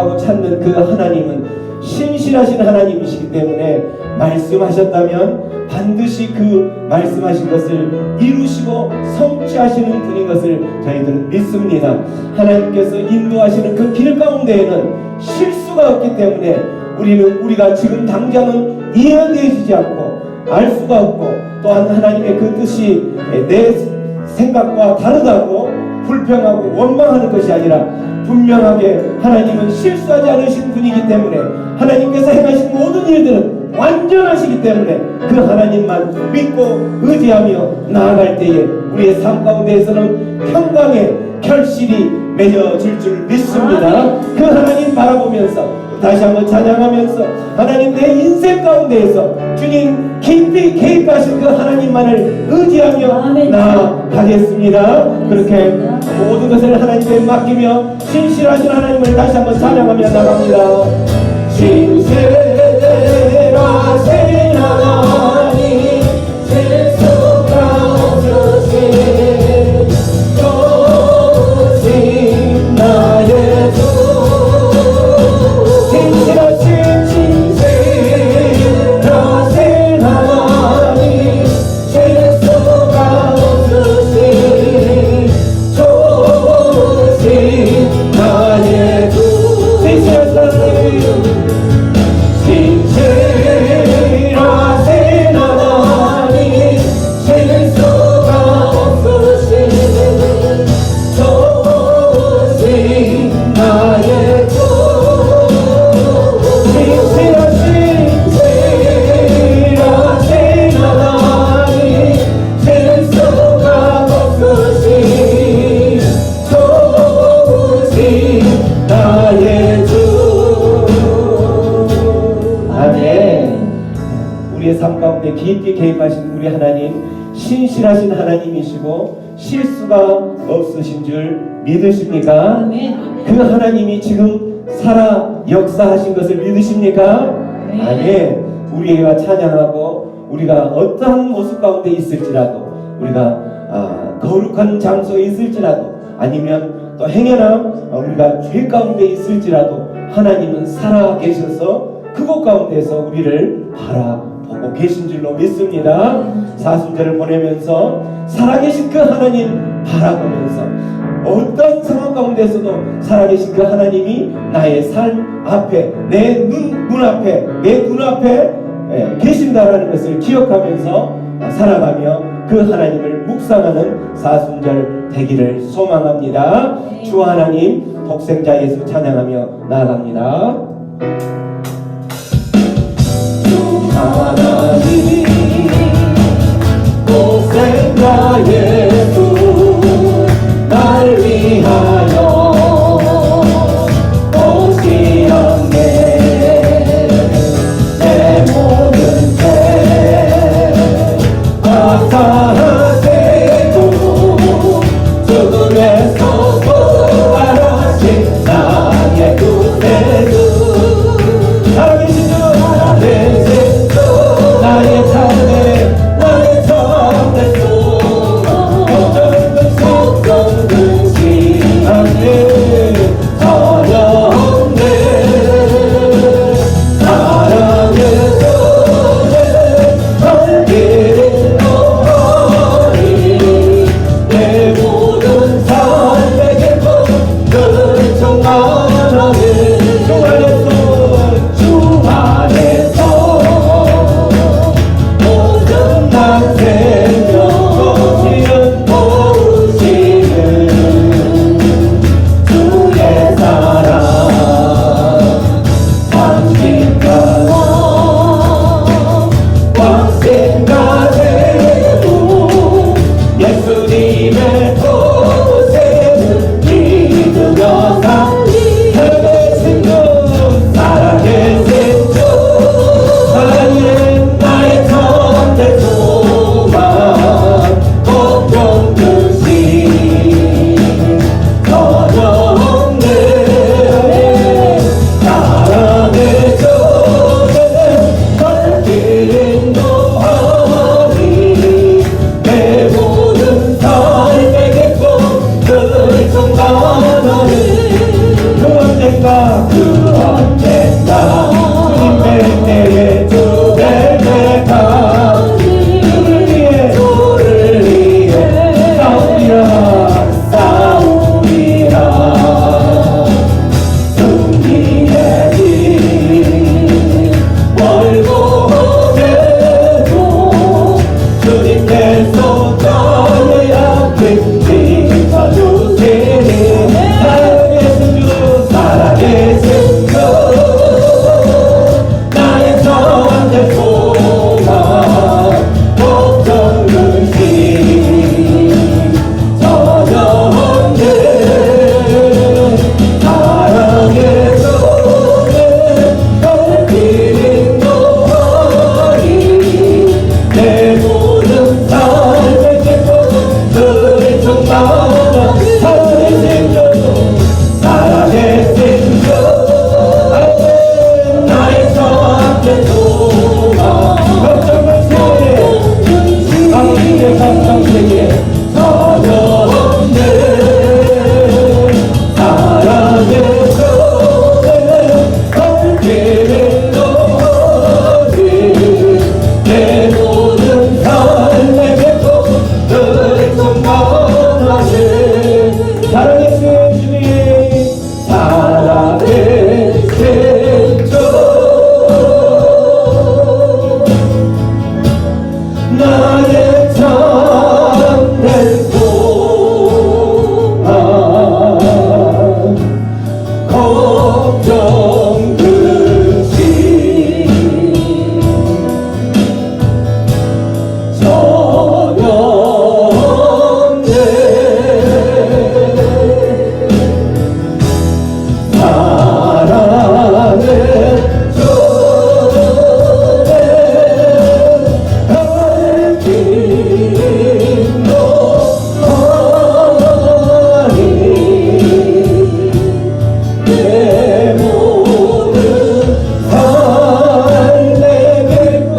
구하고 찾는 그 하나님은 신실하신 하나님이시기 때문에 말씀하셨다면 반드시 그 말씀하신 것을 이루시고 성취하시는 분인 것을 저희들은 믿습니다. 하나님께서 인도하시는 그 길 가운데에는 실수가 없기 때문에 우리가 지금 당장은 이해되지 않고 알 수가 없고, 또한 하나님의 그 뜻이 내 생각과 다르다고 불평하고 원망하는 것이 아니라 분명하게 하나님은 실수하지 않으신 분이기 때문에 하나님께서 행하신 모든 일들은 완전하시기 때문에 그 하나님만 믿고 의지하며 나아갈 때에 우리의 삶 가운데에서는 평강의 결실이 맺어질 줄 믿습니다. 그 하나님 바라보면서 다시 한번 찬양하면서 하나님 내 인생 가운데에서 주님 깊이 개입하신 그 하나님만을 의지하며 나아가겠습니다. 그렇게 모든 것을 하나님께 맡기며 신실하신 하나님을 다시 한번 찬양하며 나갑니다. 신실하신 하나님 실수가 없으신 좋으신 나의 주, 깊게 개입하신 우리 하나님, 신실하신 하나님이시고 실수가 없으신 줄 믿으십니까? 아멘. 그 하나님이 지금 살아 역사하신 것을 믿으십니까? 아멘. 우리가 찬양하고 우리가 어떠한 모습 가운데 있을지라도, 우리가 거룩한 장소에 있을지라도, 아니면 또 행여나 우리가 죄 가운데 있을지라도 하나님은 살아 계셔서 그곳 가운데서 우리를 바라보고 계신 줄로 믿습니다. 사순절을 보내면서 살아계신 그 하나님 바라보면서 어떤 상황 가운데서도 살아계신 그 하나님이 나의 삶 앞에, 내 눈앞에, 내 눈앞에 계신다라는 것을 기억하면서 살아가며 그 하나님을 묵상하는 사순절 되기를 소망합니다. 주 하나님, 독생자 예수 찬양하며 나아갑니다. 하나님 독생자 예수 날 위하여 오시었네. 내 모든 죄 화사하시고 죽음에서 부활하신 나의 구세주, 살아계신 주 나의 삶에 나의 전대소 언젠가 주님 뵐 때에 주 뵐때가 주를 위해 싸우리라 승리의 길 멀고 해도 주님께서 저의 앞에 지켜주시니 살아계신 주 나의 저한테 소망 걱정 근심 전혀 없는 사랑의 손에 걸리는 너희 내 모든 삶의 기쁨을 충만한 살아계신 주 살아계신 주 나의 저한테 소망 걱정을 세게 당신의 감당 세계 전혀 없는 사랑의 손에 걸리는 너희 내 모든 삶의 기쁨을 충만하신 살아계신 주님 살아계신 주 나의 참된 소망 걱정 근심 전혀 없네 사랑의 주에 얽힌 너만이 내 모든 삶의 기쁨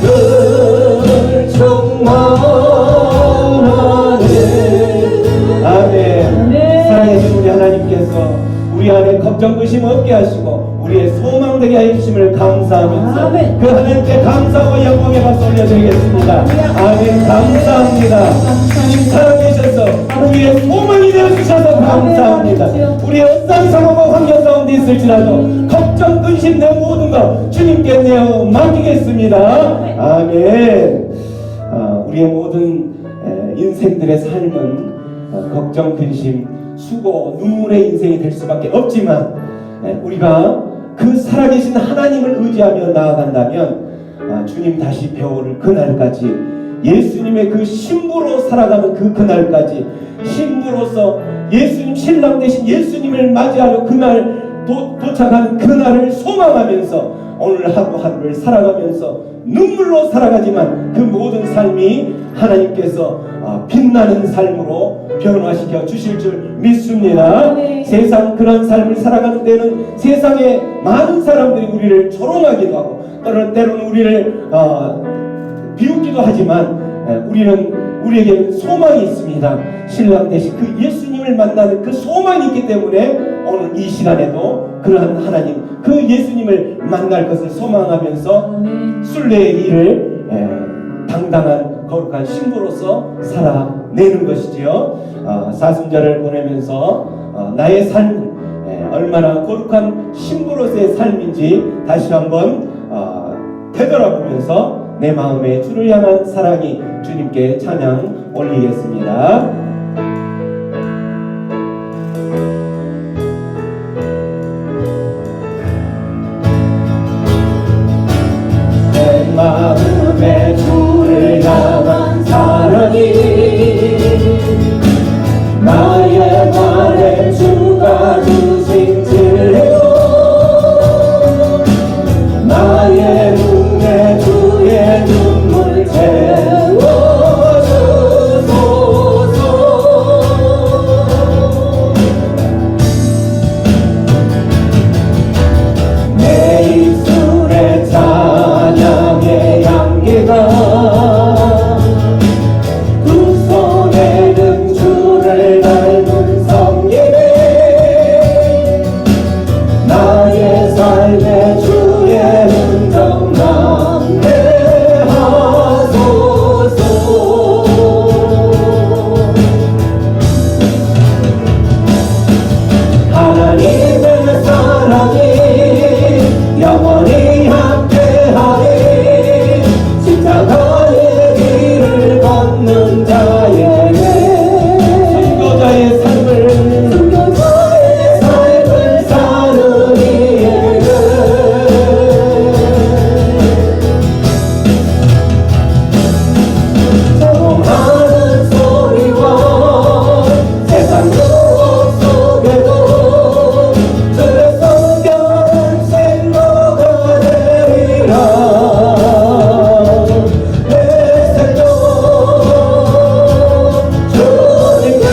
늘 충만하네 아멘 사랑해주신 우리 하나님께서 우리 안에 걱정 근심 없게 하시고 우리의 소망 되게 해주심을 감사하면서 아멘. 그 하나님께 감사와 영광의 박수 올려드리겠습니다. 아멘. 감사합니다. 살아계셔서 우리의 소망이 되어주셔서 감사합니다. 우리의 어떤 상황과 환경 가운데 있을지라도 걱정 근심 내 모든 것 주님께 내어 맡기겠습니다. 아멘. 우리의 모든 인생들의 삶은 걱정 근심 수고 눈물의 인생이 될 수밖에 없지만 우리가 그 살아계신 하나님을 의지하며 나아간다면 주님 다시 배워올 그날까지 예수님의 그 신부로 살아가는 그날까지 신부로서 예수님 신랑 되신 예수님을 맞이하려 그날 도착하는 그날을 소망하면서 오늘 하루하루를 살아가면서 눈물로 살아가지만 그 모든 삶이 하나님께서 빛나는 삶으로 변화시켜 주실 줄 믿습니다. 네. 세상 그런 삶을 살아가는 데는 세상에 많은 사람들이 우리를 조롱하기도 하고 때로는 우리를 비웃기도 하지만 우리에게는 소망이 있습니다. 신랑 대신 그 예수님을 만나는 그 소망이 있기 때문에 오늘 이 시간에도 그러한 하나님 그 예수님을 만날 것을 소망하면서 순례의 일을 당당한 거룩한 신부로서 살아내는 것이지요. 사순절을 보내면서 나의 삶은 얼마나 거룩한 신부로서의 삶인지 다시 한번 되돌아보면서 내 마음에 주를 향한 사랑이 주님께 찬양 올리겠습니다. 내 마음에 주를 향한 사랑이 나의 말에 주가 주신 진리요 나의 눈에 주의 눈물 채워주소서 삶의 주의 흔적 남게 하소서. 하나님의 사랑이 영원히 함께하리. 십자가의 길을 걷는 자에게 순교자의 삶을 사는 이에게 소동하는 소리와 세상 유혹 속에도 주의 성경은 신호가 되리라. 내 생명 주님께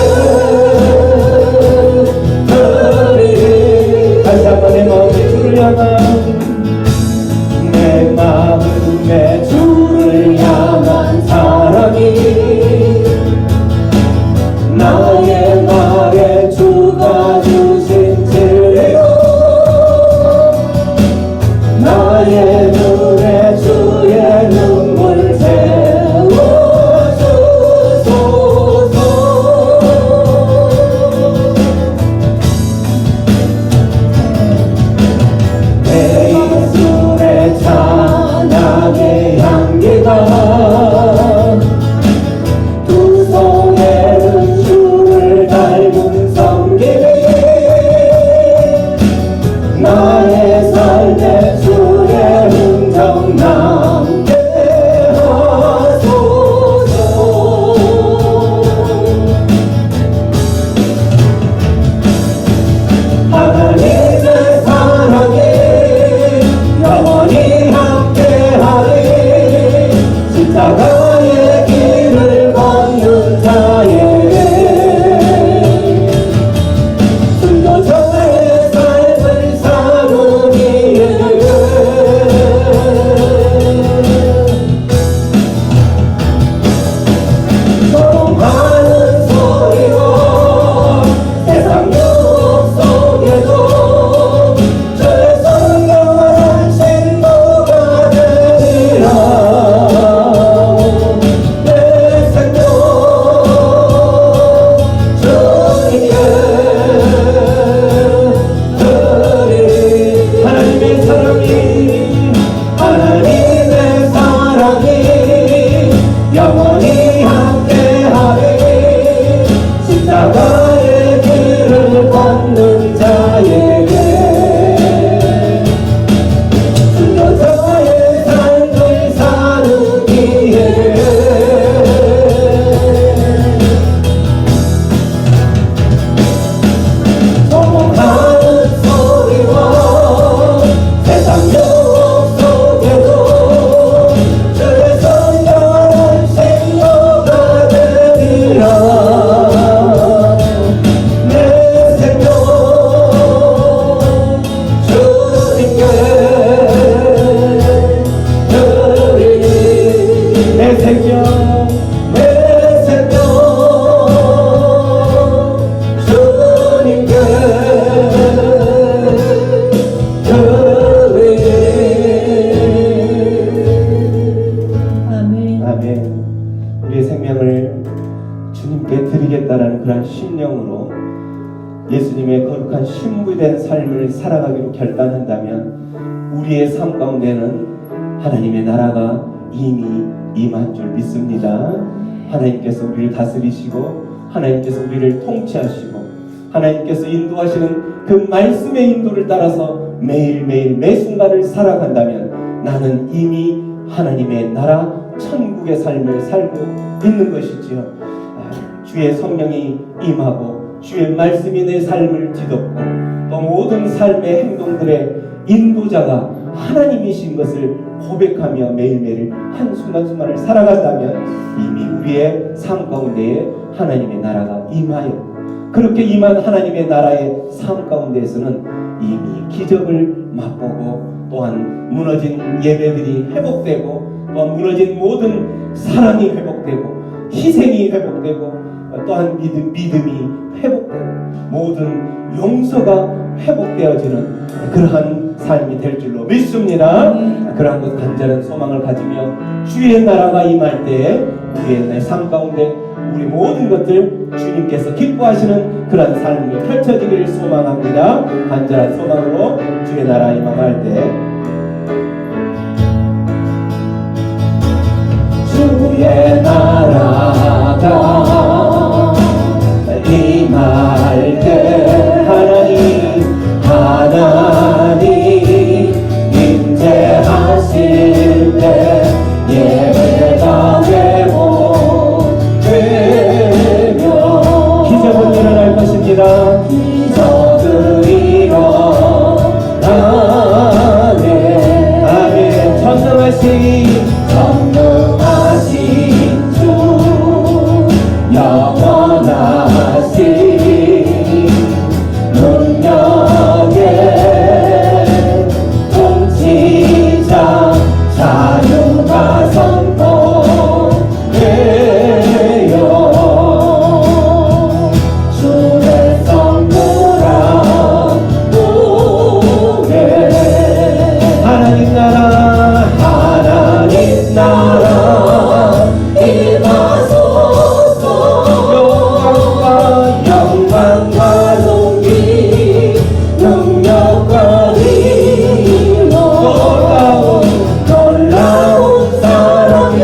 드리리. 다시 한번 내 마음의 주를 향한 내 마음의 주를 향한 사랑이 나의 말에 주가 주신 진리요 나의 눈에 주의 눈물 세워주소서. 내 입술에 찬양의 향기가 두 손에는 주를 닮은 섬김이 나의 삶에 주의 흔적 남게 하소서. 하나님의 사랑이 영원히 함께하리. 십자가의 길을 걷는 자에게 순교자의 삶을 사는 이에게 소동하는 소리와 세상 유혹 속에도 주의 성경은 신부가 되리라. 내 생명 주님께 드리리. 하나님의 사랑이 영원히 함께하리. 십자가의 길을 걷는 자에게 순교자의 삶을 사는 이에게 소동하는 소리와 세상 유혹 속에도 주의 성경은 신호가 되리라. 내 생명 주님께 드리리. 내 생명 주님께 아멘. 아멘. 우리의 생명을 주님께 드리겠다라는 그런 심령으로 예수님의 거룩한 신부된 삶을 살아가기로 결단한다면 우리의 삶 가운데는 하나님의 나라가 이미 임한 줄 믿습니다. 하나님께서 우리를 다스리시고 하나님께서 우리를 통치하시고 하나님께서 인도하시는 그 말씀의 인도를 따라서 매일매일 매 순간을 살아간다면 나는 이미 하나님의 나라 천국의 삶을 살고 있는 것이지요. 주의 성령이 임하고 주의 말씀이 내 삶을 뒤덮고 또 모든 삶의 행동들의 인도자가 하나님이신 것을 고백하며 매일매일 한순간순간을 살아간다면 이미 우리의 삶 가운데에 하나님의 나라가 임하여 그렇게 임한 하나님의 나라의 삶 가운데에서는 이미 기적을 맛보고 또한 무너진 예배들이 회복되고 또한 무너진 모든 사랑이 회복되고 희생이 회복되고 또한 믿음이 회복되고 모든 용서가 회복되어지는 그러한 삶이 될 줄로 믿습니다. 그러한 것 간절한 소망을 가지며 주의 나라가 임할 때에 우리의 삶 가운데 우리 모든 것들 주님께서 기뻐하시는 그런 삶이 펼쳐지기를 소망합니다. 간절한 소망으로 주의 나라 임할 때 주의 나라가 임할 때 하나님 임재하실 때 예배가 회복되며 기적은 일어날 것입니다. 기적은 일어나네. 아멘. 전능하신 주 영원하신 능력의 통치자 자유가 선포되어 주의 성부라 부르네. 하나님 나라 임하소서. 영광과 존귀 능력과 힘으로 놀라운 사랑의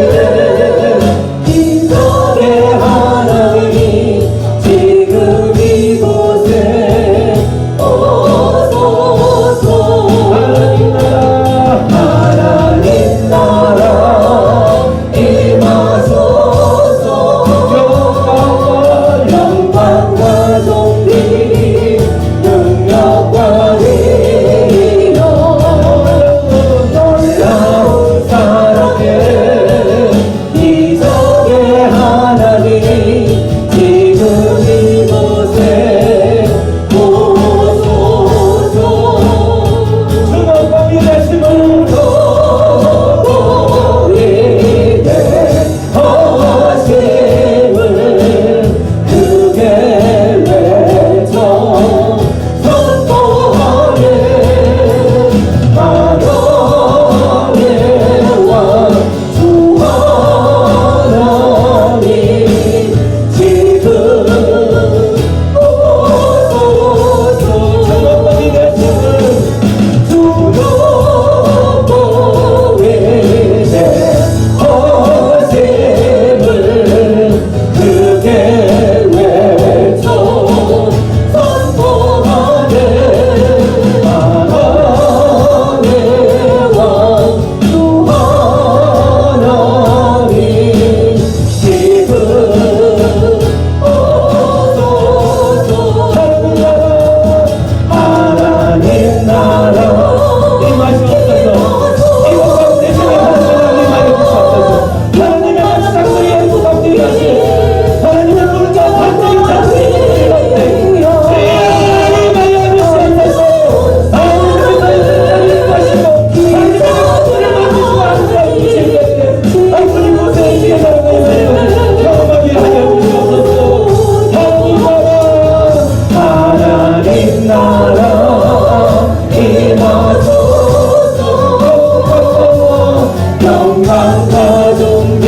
기적의 하나님이 지금 이곳에 오소서. 하나님 나라 임하소서. 영광과 존귀 능력과 힘으로 놀라운 사랑의 기적의 하나님이 지금 이곳에 오소서. 주먹과 위대심을 크게 외쳐 선포하네. 하나님의 왕 주 하나님 지금 오소서. 주먹과 위대심을 크게 외쳐 선포하네. 하나님의 왕 주 하나님 지금 오소서. 하나님 나라 임하시옵소서. 이곳 가운데 주의 나라 임하여 주시옵소서. 하나님의 말씀들이 행복 가운데 가시오. 하나님의 물자 반드시 자신이 가운데 임하여 주시옵소서. 하나님의 말씀들이 가시고 하나님의 말씀을 만드시고 하나님의 주실 때에 하나님 곳에 주의 나라가 임하여 경험하게 하여 주시옵소서. 하나님 나라 임하소서. 영광과 존귀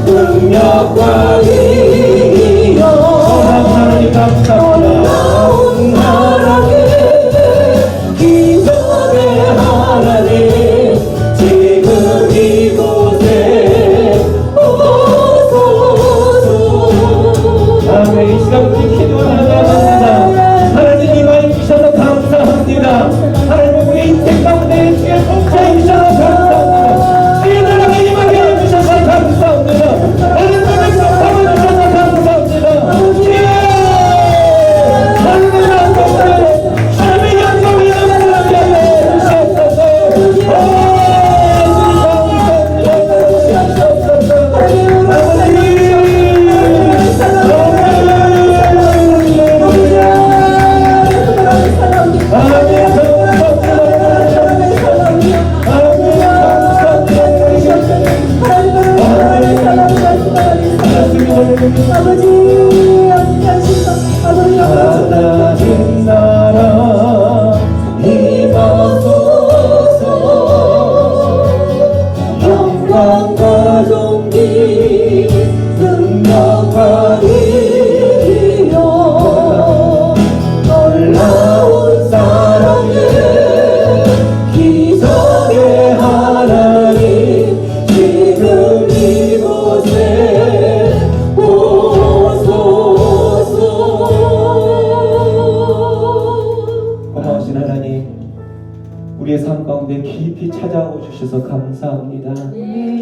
능력과 힘이여 하나님 감사합니다. 하나님 기적의 하나님 지금 이곳에 오소서. 아멘. 이 시간 우리 기도를 나갑니다. 하나님 임하여 주셔서 감사합니다. 하나님 우리 인생 가운데 주의 통치해 주셔서 감사합니다. 주의 나라가 임하게 해주셔서 감사합니다. 하나님 백성 살아주셔서 감사합니다. 주의 하나님의 영광을 하나님의 영광을 영광하게 해주시옵소서. 아멘. 인도하신 하나님, 우리의 삶 가운데 깊이 찾아오 주셔서 감사합니다.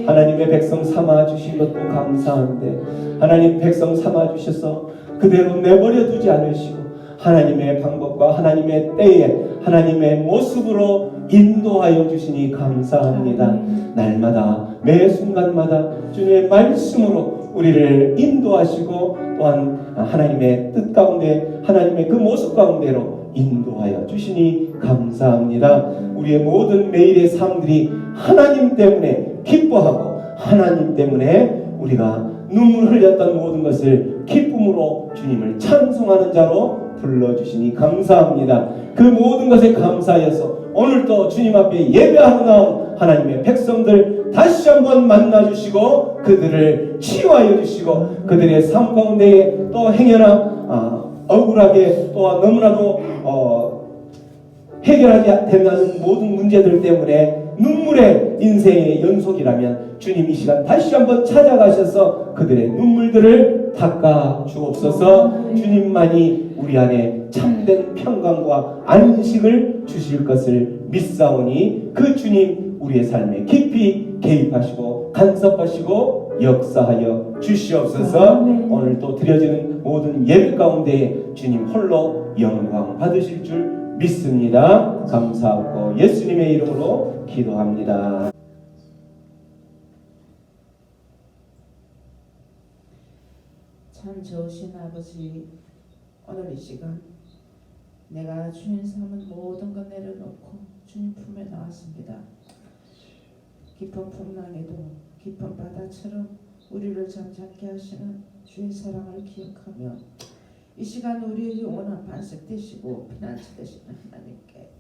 하나님의 백성 삼아 주신 것도 감사한데, 하나님 백성 삼아 주셔서 그대로 내버려 두지 않으시고 하나님의 방법과 하나님의 때에 하나님의 모습으로 인도하여 주시니 감사합니다. 날마다 매 순간마다 주님의 말씀으로 우리를 인도하시고 또한 하나님의 뜻 가운데 하나님의 그 모습 가운데로 인도하여 주시니 감사합니다. 우리의 모든 매일의 삶들이 하나님 때문에 기뻐하고 하나님 때문에 우리가 눈물 흘렸던 모든 것을 기쁨으로 주님을 찬송하는 자로 불러주시니 감사합니다. 그 모든 것에 감사하여서 오늘도 주님 앞에 예배하러 나온 하나님의 백성들 다시 한번 만나주시고 그들을 치유하여 주시고 그들의 삶 가운데에 또 행여나 억울하게 또 너무나도 해결하지 된다는 모든 문제들 때문에 눈물의 인생의 연속이라면 주님 이 시간 다시 한번 찾아가셔서 그들의 눈물들을 닦아 주옵소서. 주님만이 우리 안에 참된 평강과 안식을 주실 것을 믿사오니 그 주님 우리의 삶에 깊이 개입하시고 간섭하시고 역사하여 주시옵소서. 오늘 또 드려지는 모든 예배 가운데 주님 홀로 영광 받으실 줄 믿습니다. 감사하고 예수님의 이름으로 기도합니다. 참 좋으신 아버지, 오늘 이 시간 내가 주님 삼은 모든 것 내려놓고 주님 품에 나왔습니다. 깊은 풍랑에도 깊은 바다처럼 우리를 잠잠케 하시는 주의 사랑을 기억하며 이 시간 우리의 영원한 반석 되시고 피난처 되시는 하나님께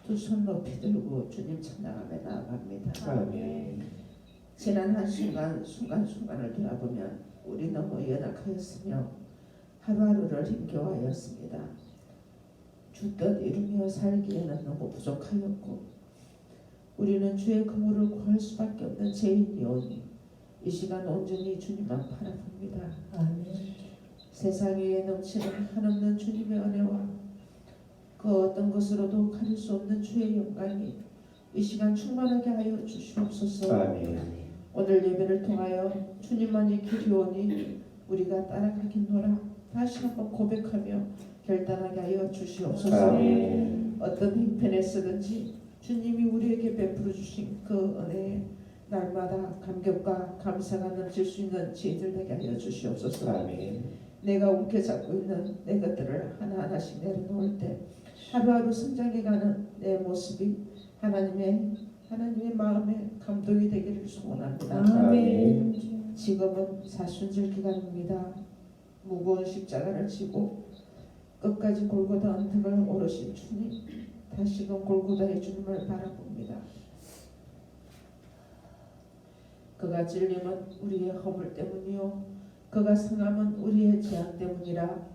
두 손 높이 들고 주님 찬양하며 나아갑니다. 아멘. 지난 한 순간순간을 돌아보면 우리 너무 연약하였으며 하루하루를 힘겨워하였습니다. 주뜻 이루며 살기에는 너무 부족하였고 우리는 주의 그물을 구할 수밖에 없는 죄인이오니 이 시간 온전히 주님만 바라봅니다. 아멘. 세상 위에 넘치는 한없는 주님의 은혜와 그 어떤 것으로도 가릴 수 없는 주의 영광이 이 시간 충만하게 하여 주시옵소서. 아멘. 오늘 예배를 통하여 주님만이 길이 오니 우리가 따라가겠노라 다시 한번 고백하며 결단하게 하여 주시옵소서. 아멘. 어떤 형편에 서든지 주님이 우리에게 베풀어 주신 그 은혜에 날마다 감격과 감사가 넘칠 수 있는 지혜들 되게 하여 주시옵소서. 아멘. 내가 움켜잡고 있는 내 것들을 하나하나씩 내려놓을 때 하루하루 성장해가는 내 모습이 하나님의 마음에 감동이 되기를 소원합니다. 아멘. 지금은 사순절 기간입니다. 무거운 십자가를 지고 끝까지 골고다 언덕을 오르신 주님, 다시금 골고다의 주님을 바라봅니다. 그가 찔림은 우리의 허물 때문이요 그가 상함은 우리의 죄악 때문이라.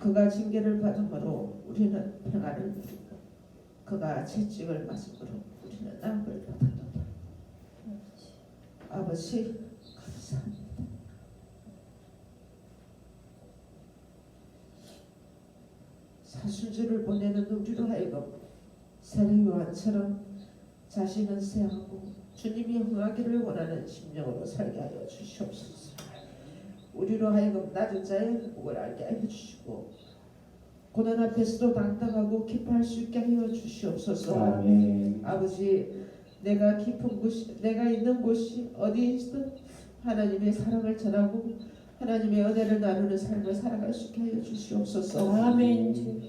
그가 징계를 받음으로 우리는 평안을 누리고 그가 채찍을 맞음으로 우리는 낙을 받았도다. 아버지 감사합니다. 사순절을 보내는 우리로 하여금 세례 요한처럼 자신은 세하고 주님이 흥하기를 원하는 심령으로 살게 하여 주시옵소서. 우리로 하여금 낮은 자의 행복을 알게 하여 주시고 고난 앞에서도 당당하고 기뻐할 수 있게 하여 주시옵소서. 아멘. 아버지, 내가 깊은 곳이, 내가 있는 곳이 어디이든 하나님의 사랑을 전하고 하나님의 은혜를 나누는 삶을 살아갈 수 있게 하여 주시옵소서. 아멘.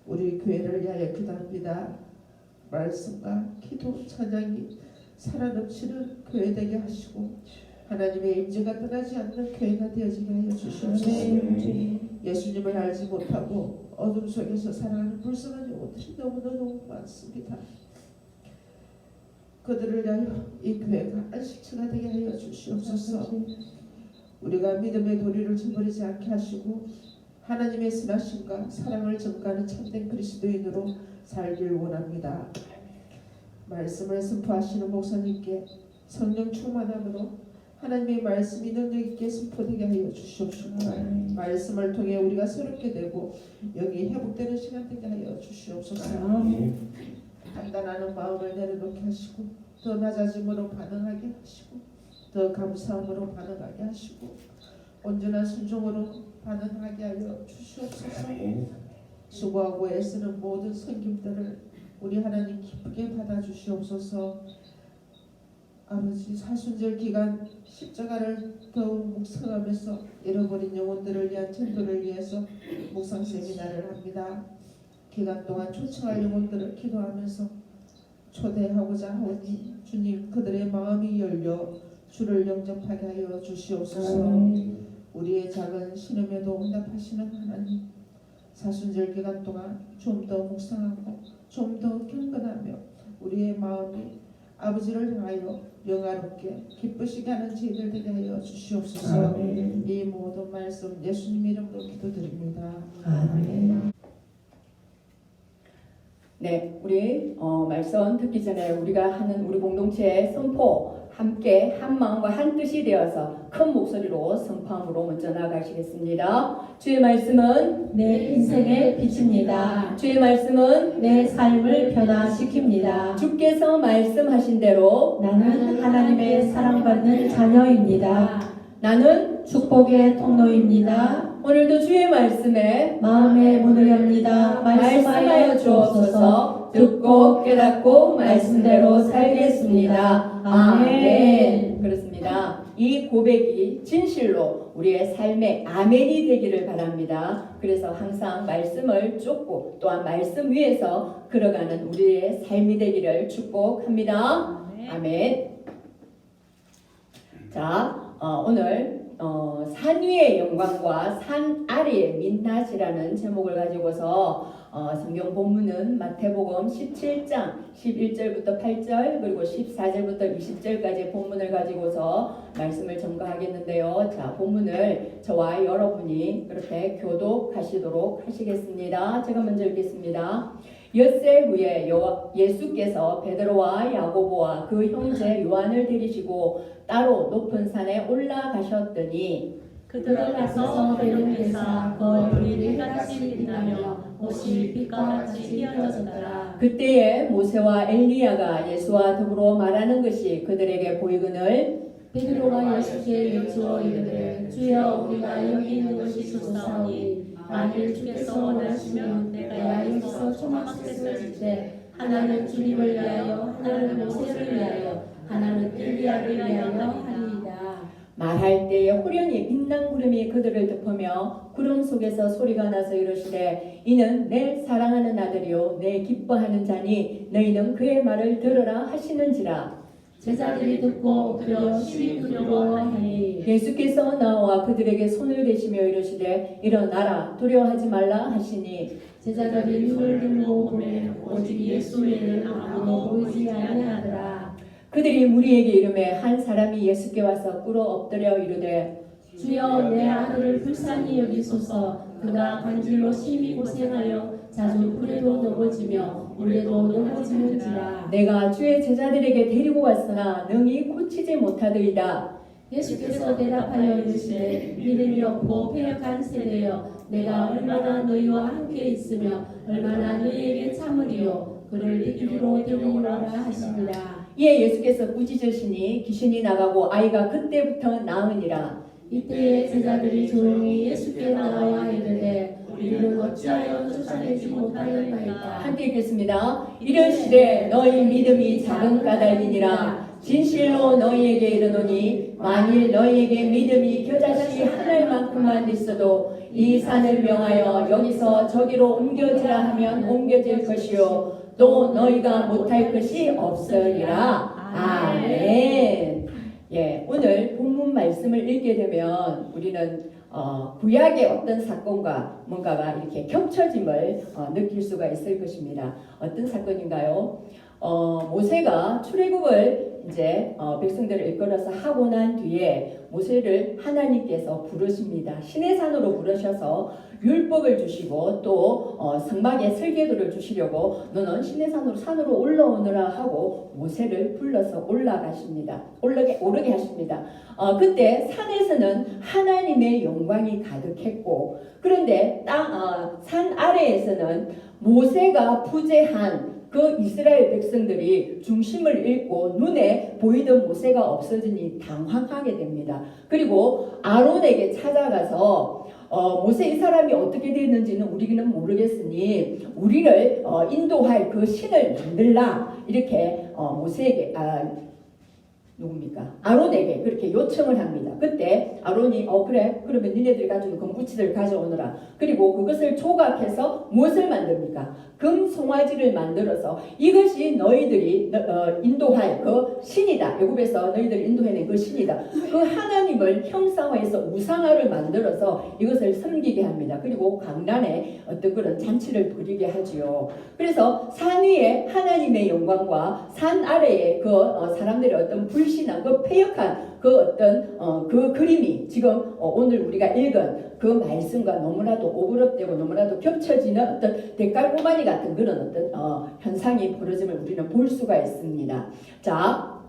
우리 교회를 위하여 기도합니다. 말씀과 기도, 찬양이 살아넘치는 교회 되게 하시고 하나님의 임재가 떠나지 않는 교회가 되어지게 하여 주시옵소서. 예수님을 알지 못하고 어둠 속에서 살아가는 불쌍한 영혼들이 너무 많습니다. 그들을 위하여 이 교회가 안식처가 되게 하여 주시옵소서. 우리가 믿음의 도리를 저버리지 않게 하시고 하나님의 선하심과 사랑을 전가하는 참된 그리스도인으로 살길 원합니다. 말씀을 선포하시는 목사님께 성령 충만함으로 하나님의 말씀이 능력 있게 선포되게 하여 주시옵시고 말씀을 통해 우리가 새롭게 되고 여기 회복되는 시간 되게 하여 주시옵소서. 판단하는 마음을 내려놓게 하시고 더 낮아짐으로 반응하게 하시고 더 감사함으로 반응하게 하시고 온전한 순종으로 반응하게 하여 주시옵소서. 수고하고 애쓰는 모든 섬김들을 우리 하나님 기쁘게 받아 주시옵소서. 아버지 사순절 기간 십자가를 더욱 묵상하면서 잃어버린 영혼들을 위한 전도를 위해서 묵상 세미나를 합니다. 기간 동안 초청할 영혼들을 기도하면서 초대하고자 하오니 주님 그들의 마음이 열려 주를 영접하게 하여 주시옵소서. 우리의 작은 신음에도 응답하시는 하나님, 사순절 기간 동안 좀 더 묵상하고 좀 더 경건하며 우리의 마음이 아버지를 향하여 영화롭게 기쁘시게 하는 저희들 되게 하여 주시옵소서. 이 모든 말씀 예수님 이름으로 기도드립니다. 아멘. 네, 우리 말씀 듣기 전에 우리가 하는 우리 공동체의 선포 함께 한 마음과 한 뜻이 되어서 큰 목소리로 선포함으로 먼저 나가시겠습니다. 주의 말씀은 내 인생의 빛입니다. 주의 말씀은 내 삶을 변화시킵니다. 주께서 말씀하신 대로 나는 하나님의 사랑받는 자녀입니다. 나는 축복의 통로입니다. 오늘도 주의 말씀에 마음의 문을 엽니다. 말씀하여 주옵소서. 듣고 깨닫고 말씀대로 살겠습니다. 아멘. 그렇습니다. 이 고백이 진실로 우리의 삶의 아멘이 되기를 바랍니다. 그래서 항상 말씀을 쫓고 또한 말씀 위에서 걸어가는 우리의 삶이 되기를 축복합니다. 아멘. 자, 오늘 산 위의 영광과 산 아래의 민낯이라는 제목을 가지고서 성경 본문은 마태복음 17장 11절부터 8절 그리고 14절부터 20절까지 본문을 가지고서 말씀을 전가하겠는데요. 자, 본문을 저와 여러분이 그렇게 교독하시도록 하시겠습니다. 제가 먼저 읽겠습니다. 엿새 후에 예수께서 베드로와 야고보와 그 형제 요한을 데리시고 따로 높은 산에 올라가셨더니 그들을 앞서서 베르게사 거리를 해같이 빛나며 옷이 빛과 같이 휘어졌더라. 그때에 모세와 엘리야가 예수와 더불어 말하는 것이 그들에게 보이거늘 베드로가 예수께 여쭈어 이르되 주여 우리가 여기 있는 것이 좋사오니 만일 주께서 원하시면 내가 여기서 초막셋을 짓되 하나는 주님을 위하여 하나는 모세를 위하여 하나는 엘리야를 위하여 하리이다. 말할 때에 호련히 빛난 구름이 그들을 덮으며 구름 속에서 소리가 나서 이르시되 이는 내 사랑하는 아들이요 내 기뻐하는 자니 너희는 그의 말을 들으라 하시는지라. 제자들이 듣고 엎드려 심히 두려워하니 예수께서 나와 그들에게 손을 대시며 이르시되 일어나라 두려워하지 말라 하시니 제자들이 눈을 들고 보매 오직 예수 외에는 아무도 보이지 아니하더라. 그들이 무리에게 이르매 한 사람이 예수께 와서 꿇어 엎드려 이르되 주여 내 아들을 불쌍히 여기소서. 그가 관질로 심히 고생하여 자주 불에도 넘어지며 물에도 넘어지는지라. 내가 주의 제자들에게 데리고 왔으나 능히 고치지 못하더이다. 예수께서 대답하여 이르시되 믿음이 없고 패역한 세대여 내가 얼마나 너희와 함께 있으며 얼마나 너희에게 참으리요 그를 이리로 데려오라 하시니라. 이에 예수께서 꾸짖으시니 귀신이 나가고 아이가 그때부터 나으니라. 이때에 제자들이 조용히 예수께 나와 이르되 우리는 어찌하여 쫓아내지 못하였나이까. 함께 읽겠습니다. 이르시되 너희 믿음이 작은 까닭이니라. 진실로 너희에게 이르노니 만일 너희에게 믿음이 겨자씨 하늘만큼만 있어도 이 산을 명하여 여기서 저기로 옮겨지라 하면 옮겨질 것이요 또 너희가 못할 것이 없으리라. 아멘. 예, 오늘 본문 말씀을 읽게 되면 우리는 구약의 어떤 사건과 뭔가가 이렇게 겹쳐짐을 느낄 수가 있을 것입니다. 어떤 사건인가요? 모세가 출애굽을 이제 백성들을 이끌어서 하고 난 뒤에 모세를 하나님께서 부르십니다. 시내산으로 부르셔서 율법을 주시고 또 성막에 설계도를 주시려고 너는 산으로 올라오느라 하고 모세를 불러서 올라가십니다. 오르게 하십니다. 그때 산에서는 하나님의 영광이 가득했고, 그런데 산 아래에서는 모세가 부재한 그 이스라엘 백성들이 중심을 잃고 눈에 보이던 모세가 없어지니 당황하게 됩니다. 그리고 아론에게 찾아가서 모세 이 사람이 어떻게 됐는지는 우리는 모르겠으니 우리를 인도할 그 신을 만들라, 이렇게 모세에게 누굽니까? 아론에게 그렇게 요청을 합니다. 그때 아론이 그래, 그러면 니네들이 가지고 금붙이들 가져오너라. 그리고 그것을 조각해서 무엇을 만듭니까? 금 송아지를 만들어서 이것이 너희들이 인도할 그 신이다. 애굽에서 너희들을 인도해낸 그 신이다. 그 하나님을 형상화해서 우상화를 만들어서 이것을 섬기게 합니다. 그리고 강단에 어떤 그런 잔치를 벌이게 하지요. 그래서 산 위에 하나님의 영광과 산 아래에 그 사람들의 어떤 불신한 그 패역한 그 어떤 그 그림이 지금 오늘 우리가 읽은 그 말씀과 너무나도 오버랩되고 너무나도 겹쳐지는 어떤 대깔꼬마니 같은 그런 어떤 현상이 벌어짐을 우리는 볼 수가 있습니다. 자,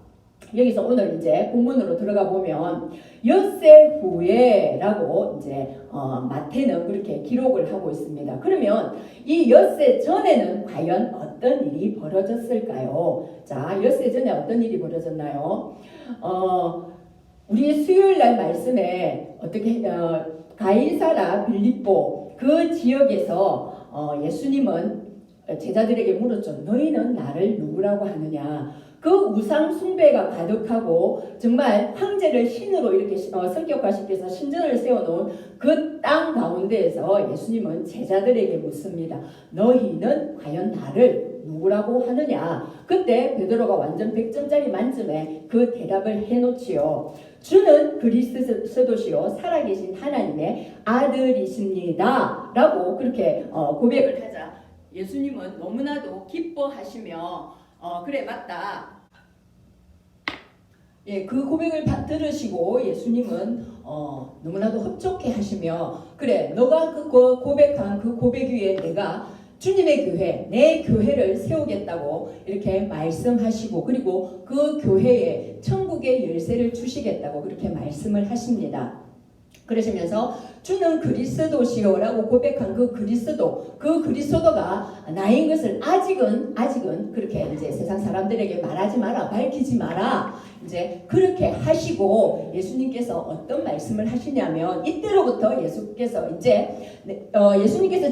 여기서 오늘 이제 본문으로 들어가 보면 엿새 후에라고 이제 마태는 그렇게 기록을 하고 있습니다. 그러면 이 엿새 전에는 과연 어떤 일이 벌어졌을까요? 자, 엿새 전에 어떤 일이 벌어졌나요? 우리 수요일 날 말씀에 어떻게 가이사라 빌립보 그 지역에서 예수님은 제자들에게 물었죠. 너희는 나를 누구라고 하느냐? 그 우상 숭배가 가득하고 정말 황제를 신으로 이렇게 성격화시켜서 신전을 세워놓은 그 땅 가운데에서 예수님은 제자들에게 묻습니다. 너희는 과연 나를 누구라고 하느냐? 그때 베드로가 완전 100점짜리 만점에 그 대답을 해놓지요. 주는 그리스도시요 살아계신 하나님의 아들이십니다 라고 그렇게 고백을 하자 예수님은 너무나도 기뻐하시며 그래 맞다. 예, 그 고백을 들으시고 예수님은 너무나도 흡족해 하시며 그래 너가 그 고백한 그 고백 위에 내가 주님의 교회, 내 교회를 세우겠다고 이렇게 말씀하시고 그리고 그 교회에 천국의 열쇠를 주시겠다고 그렇게 말씀을 하십니다. 그러시면서 주는 그리스도시요라고 고백한 그 그리스도가 나인 것을 아직은 그렇게 이제 세상 사람들에게 말하지 마라, 밝히지 마라. 이제 그렇게 하시고 예수님께서 어떤 말씀을 하시냐면 이때로부터 예수님께서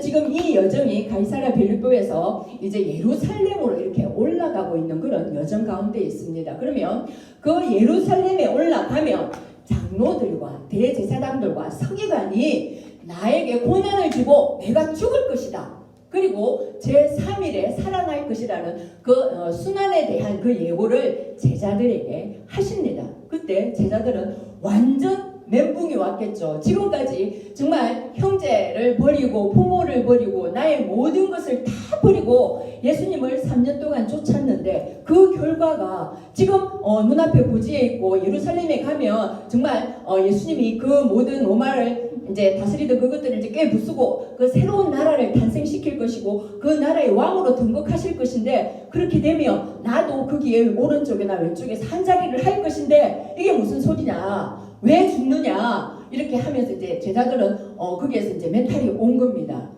지금 이 여정이 가이사랴 빌립보에서 이제 예루살렘으로 이렇게 올라가고 있는 그런 여정 가운데 있습니다. 그러면 그 예루살렘에 올라가면 장로들과 대제사장들과 서기관이 나에게 고난을 주고 내가 죽을 것이다. 그리고 제3일에 살아날 것이라는 그 순환에 대한 그 예고를 제자들에게 하십니다. 그때 제자들은 완전 멘붕이 왔겠죠. 지금까지 정말 형제를 버리고 부모를 버리고 나의 모든 것을 다 버리고 예수님을 3년 동안 쫓았는데 그 결과가 지금 눈앞에 고지에 있고 예루살렘에 가면 정말 예수님이 그 모든 로마를 이제 다스리던 그것들을 이제 깨부수고 그 새로운 나라를 탄생시킬 것이고 그 나라의 왕으로 등극하실 것인데 그렇게 되면 나도 거기에 오른쪽이나 왼쪽에서 한 자리를 할 것인데 이게 무슨 소리냐? 왜 죽느냐? 이렇게 하면서 이제 제자들은 거기에서 이제 멘탈이 온 겁니다.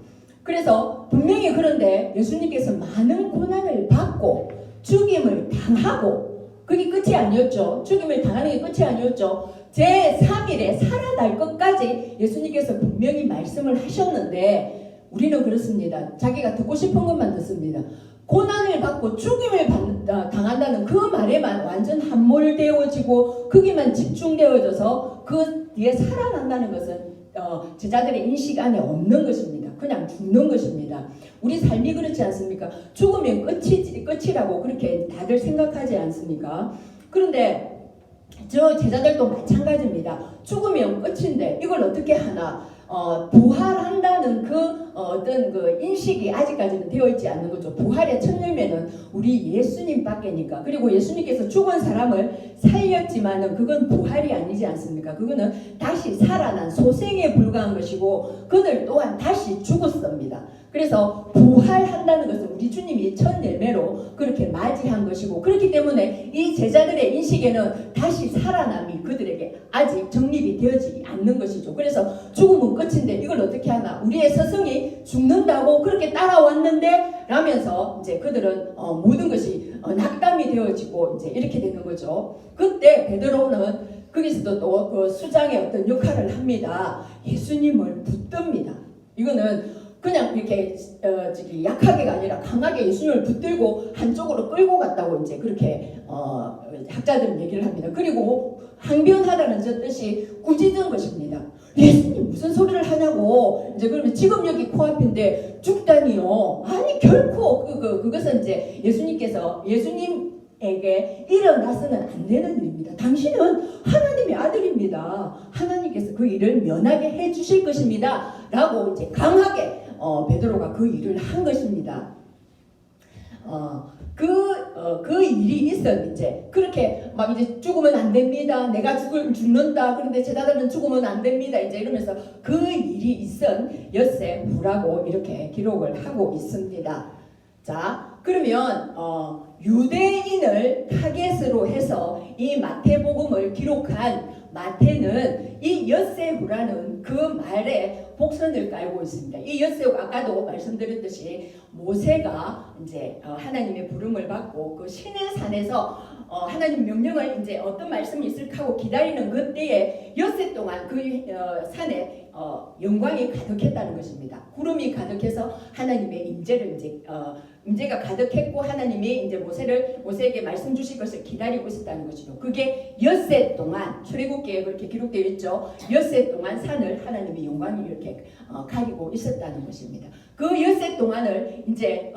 그래서 분명히 그런데 예수님께서 많은 고난을 받고 죽임을 당하고 그게 끝이 아니었죠. 죽임을 당하는 게 끝이 아니었죠. 제3일에 살아날 것까지 예수님께서 분명히 말씀을 하셨는데 우리는 그렇습니다. 자기가 듣고 싶은 것만 듣습니다. 고난을 받고 죽임을 당한다는 그 말에만 완전 함몰되어지고 거기만 집중되어져서 그 뒤에 살아난다는 것은 제자들의 인식 안에 없는 것입니다. 그냥 죽는 것입니다. 우리 삶이 그렇지 않습니까? 죽으면 끝이라고 그렇게 다들 생각하지 않습니까? 그런데 저 제자들도 마찬가지입니다. 죽으면 끝인데 이걸 어떻게 하나? 부활한다는 그 어떤 그 인식이 아직까지는 되어 있지 않는 거죠. 부활의 첫 열매는 우리 예수님밖에니까. 그리고 예수님께서 죽은 사람을 살렸지만은 그건 부활이 아니지 않습니까? 그거는 다시 살아난 소생에 불과한 것이고 그들 또한 다시 죽었습니다. 그래서 부활한다는 것은 우리 주님이 첫 열매로 그렇게 맞이한 것이고, 그렇기 때문에 이 제자들의 인식에는 다시 살아남이 그들에게 아직 정립이 되어지지 않는 것이죠. 그래서 죽음은 끝인데 이걸 어떻게 하나, 우리의 스승이 죽는다고 그렇게 따라왔는데 라면서 이제 그들은 모든 것이 낙담이 되어지고 이제 이렇게 되는 거죠. 그때 베드로는 거기서도 또 그 수장의 어떤 역할을 합니다. 예수님을 붙듭니다. 이거는 그냥 이렇게 약하게가 아니라 강하게 예수님을 붙들고 한쪽으로 끌고 갔다고 이제 그렇게 학자들은 얘기를 합니다. 그리고 항변하다는 저 뜻이 꾸짖은 것입니다. 예수님 무슨 소리를 하냐고. 이제 그러면 지금 여기 코앞인데 죽다니요. 아니 결코 그것은 이제 예수님에게 일어나서는 안 되는 일입니다. 당신은 하나님의 아들입니다. 하나님께서 그 일을 면하게 해주실 것입니다. 라고 이제 강하게 베드로가 그 일을 한 것입니다. 그 일이 이제 그렇게 막 이제 죽으면 안 됩니다. 내가 죽는다. 그런데 제자들은 죽으면 안 됩니다. 이제 이러면서 그 일이 있은 엿새 후라고 이렇게 기록을 하고 있습니다. 자, 그러면 유대인을 타겟으로 해서 이 마태복음을 기록한 마태는 이 엿새후라는 그 말에 복선을 깔고 있습니다. 이 엿새후가 아까도 말씀드렸듯이 모세가 이제 하나님의 부름을 받고 그 시내 산에서 하나님 명령을 이제 어떤 말씀이 있을까 하고 기다리는 그때에 엿새 동안 그 산에 영광이 가득했다는 것입니다. 구름이 가득해서 하나님의 임재를 이제 임재가 가득했고 하나님이 이제 모세에게 말씀 주실 것을 기다리고 있었다는 것이죠. 그게 엿새 동안 출애굽기에 그렇게 기록되어 있죠. 엿새 동안 산을 하나님의 영광이 이렇게 가리고 있었다는 것입니다. 그 엿새 동안을 이제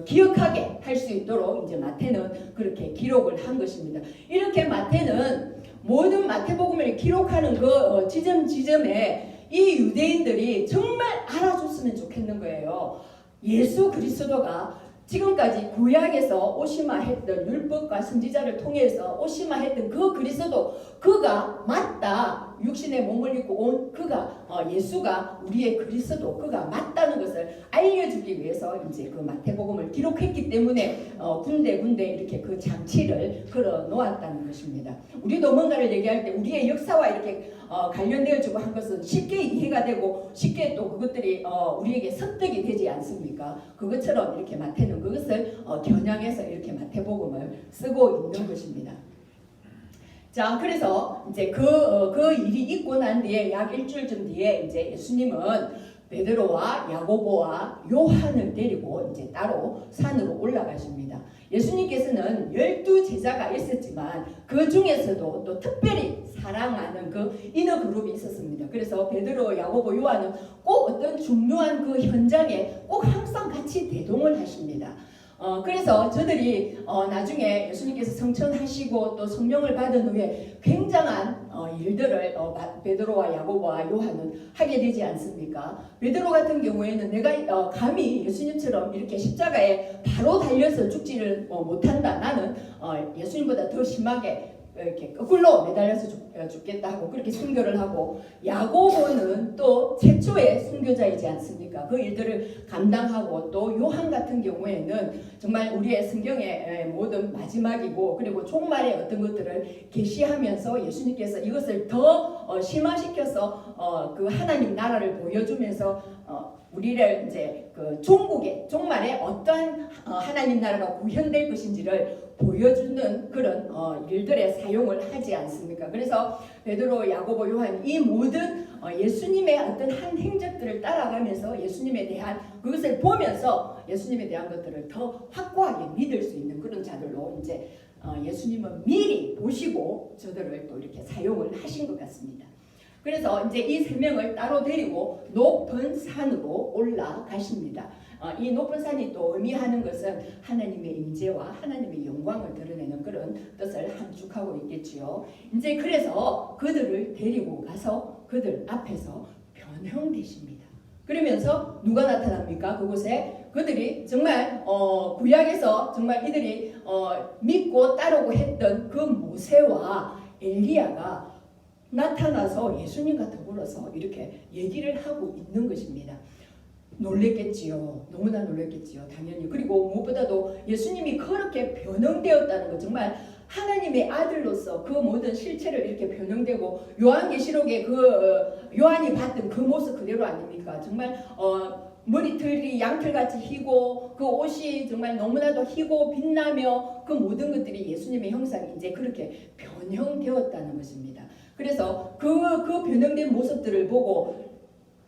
기억하게 할 수 있도록 이제 마태는 그렇게 기록을 한 것입니다. 이렇게 마태는 모든 마태복음을 기록하는 그 지점에 이 유대인들이 정말 알아줬으면 좋겠는 거예요. 예수 그리스도가 지금까지 구약에서 오시마했던 율법과 선지자를 통해서 오시마했던 그 그리스도, 그가 맞다. 육신의 몸을 입고 온 그가 예수가 우리의 그리스도, 그가 맞다는 것을 알려주기 위해서 이제 그 마태복음을 기록했기 때문에 군데군데 이렇게 그 장치를 걸어 놓았다는 것입니다. 우리도 뭔가를 얘기할 때 우리의 역사와 이렇게 관련되어지고 한 것은 쉽게 이해가 되고 쉽게 또 그것들이 우리에게 습득이 되지 않습니까? 그것처럼 이렇게 마태는 그것을 겨냥해서 이렇게 마태복음을 쓰고 있는 것입니다. 자, 그래서 이제 그 일이 있고 난 뒤에 약 일주일쯤 뒤에 이제 예수님은 베드로와 야고보와 요한을 데리고 이제 따로 산으로 올라가십니다. 예수님께서는 12제자가 있었지만 그 중에서도 또 특별히 사랑하는 그 이너 그룹이 있었습니다. 그래서 베드로, 야고보, 요한은 꼭 어떤 중요한 그 현장에 꼭 항상 같이 대동을 하십니다. 그래서 저들이 나중에 예수님께서 성천하시고 또 성령을 받은 후에 굉장한 일들을 베드로와 야고보와 요한은 하게 되지 않습니까? 베드로 같은 경우에는 내가 감히 예수님처럼 이렇게 십자가에 바로 달려서 죽지를 못한다. 나는 예수님보다 더 심하게 이렇게 거꾸로 매달려서 죽겠다 하고 그렇게 순교를 하고, 야고보는 또 최초의 순교자이지 않습니까? 그 일들을 감당하고, 또 요한 같은 경우에는 정말 우리의 성경의 모든 마지막이고 그리고 종말의 어떤 것들을 계시하면서 예수님께서 이것을 더 심화시켜서 그 하나님 나라를 보여주면서 우리를 이제 그 종말에 어떠한 하나님 나라가 구현될 것인지를 보여주는 그런 일들에 사용을 하지 않습니까? 그래서 베드로, 야고보, 요한 이 모든 예수님의 어떤 한 행적들을 따라가면서 예수님에 대한 그것을 보면서 예수님에 대한 것들을 더 확고하게 믿을 수 있는 그런 자들로 이제 예수님은 미리 보시고 저들을 또 이렇게 사용을 하신 것 같습니다. 그래서 이제 이 세 명을 따로 데리고 높은 산으로 올라가십니다. 이 높은 산이 또 의미하는 것은 하나님의 임재와 하나님의 영광을 드러내는 그런 뜻을 함축하고 있겠지요. 이제 그래서 그들을 데리고 가서 그들 앞에서 변형되십니다. 그러면서 누가 나타납니까? 그곳에 그들이 정말 구약에서 정말 이들이 믿고 따르고 했던 그 모세와 엘리야가 나타나서 예수님과 더불어서 이렇게 얘기를 하고 있는 것입니다. 놀랬겠지요. 너무나 놀랬겠지요. 당연히. 그리고 무엇보다도 예수님이 그렇게 변형되었다는 것, 정말 하나님의 아들로서 그 모든 실체를 이렇게 변형되고, 요한계시록에 요한이 봤던 그 모습 그대로 아닙니까? 정말 머리털이 양털같이 희고 그 옷이 정말 너무나도 희고 빛나며 그 모든 것들이 예수님의 형상이 이제 그렇게 변형되었다는 것입니다. 그래서 그 변형된 모습들을 보고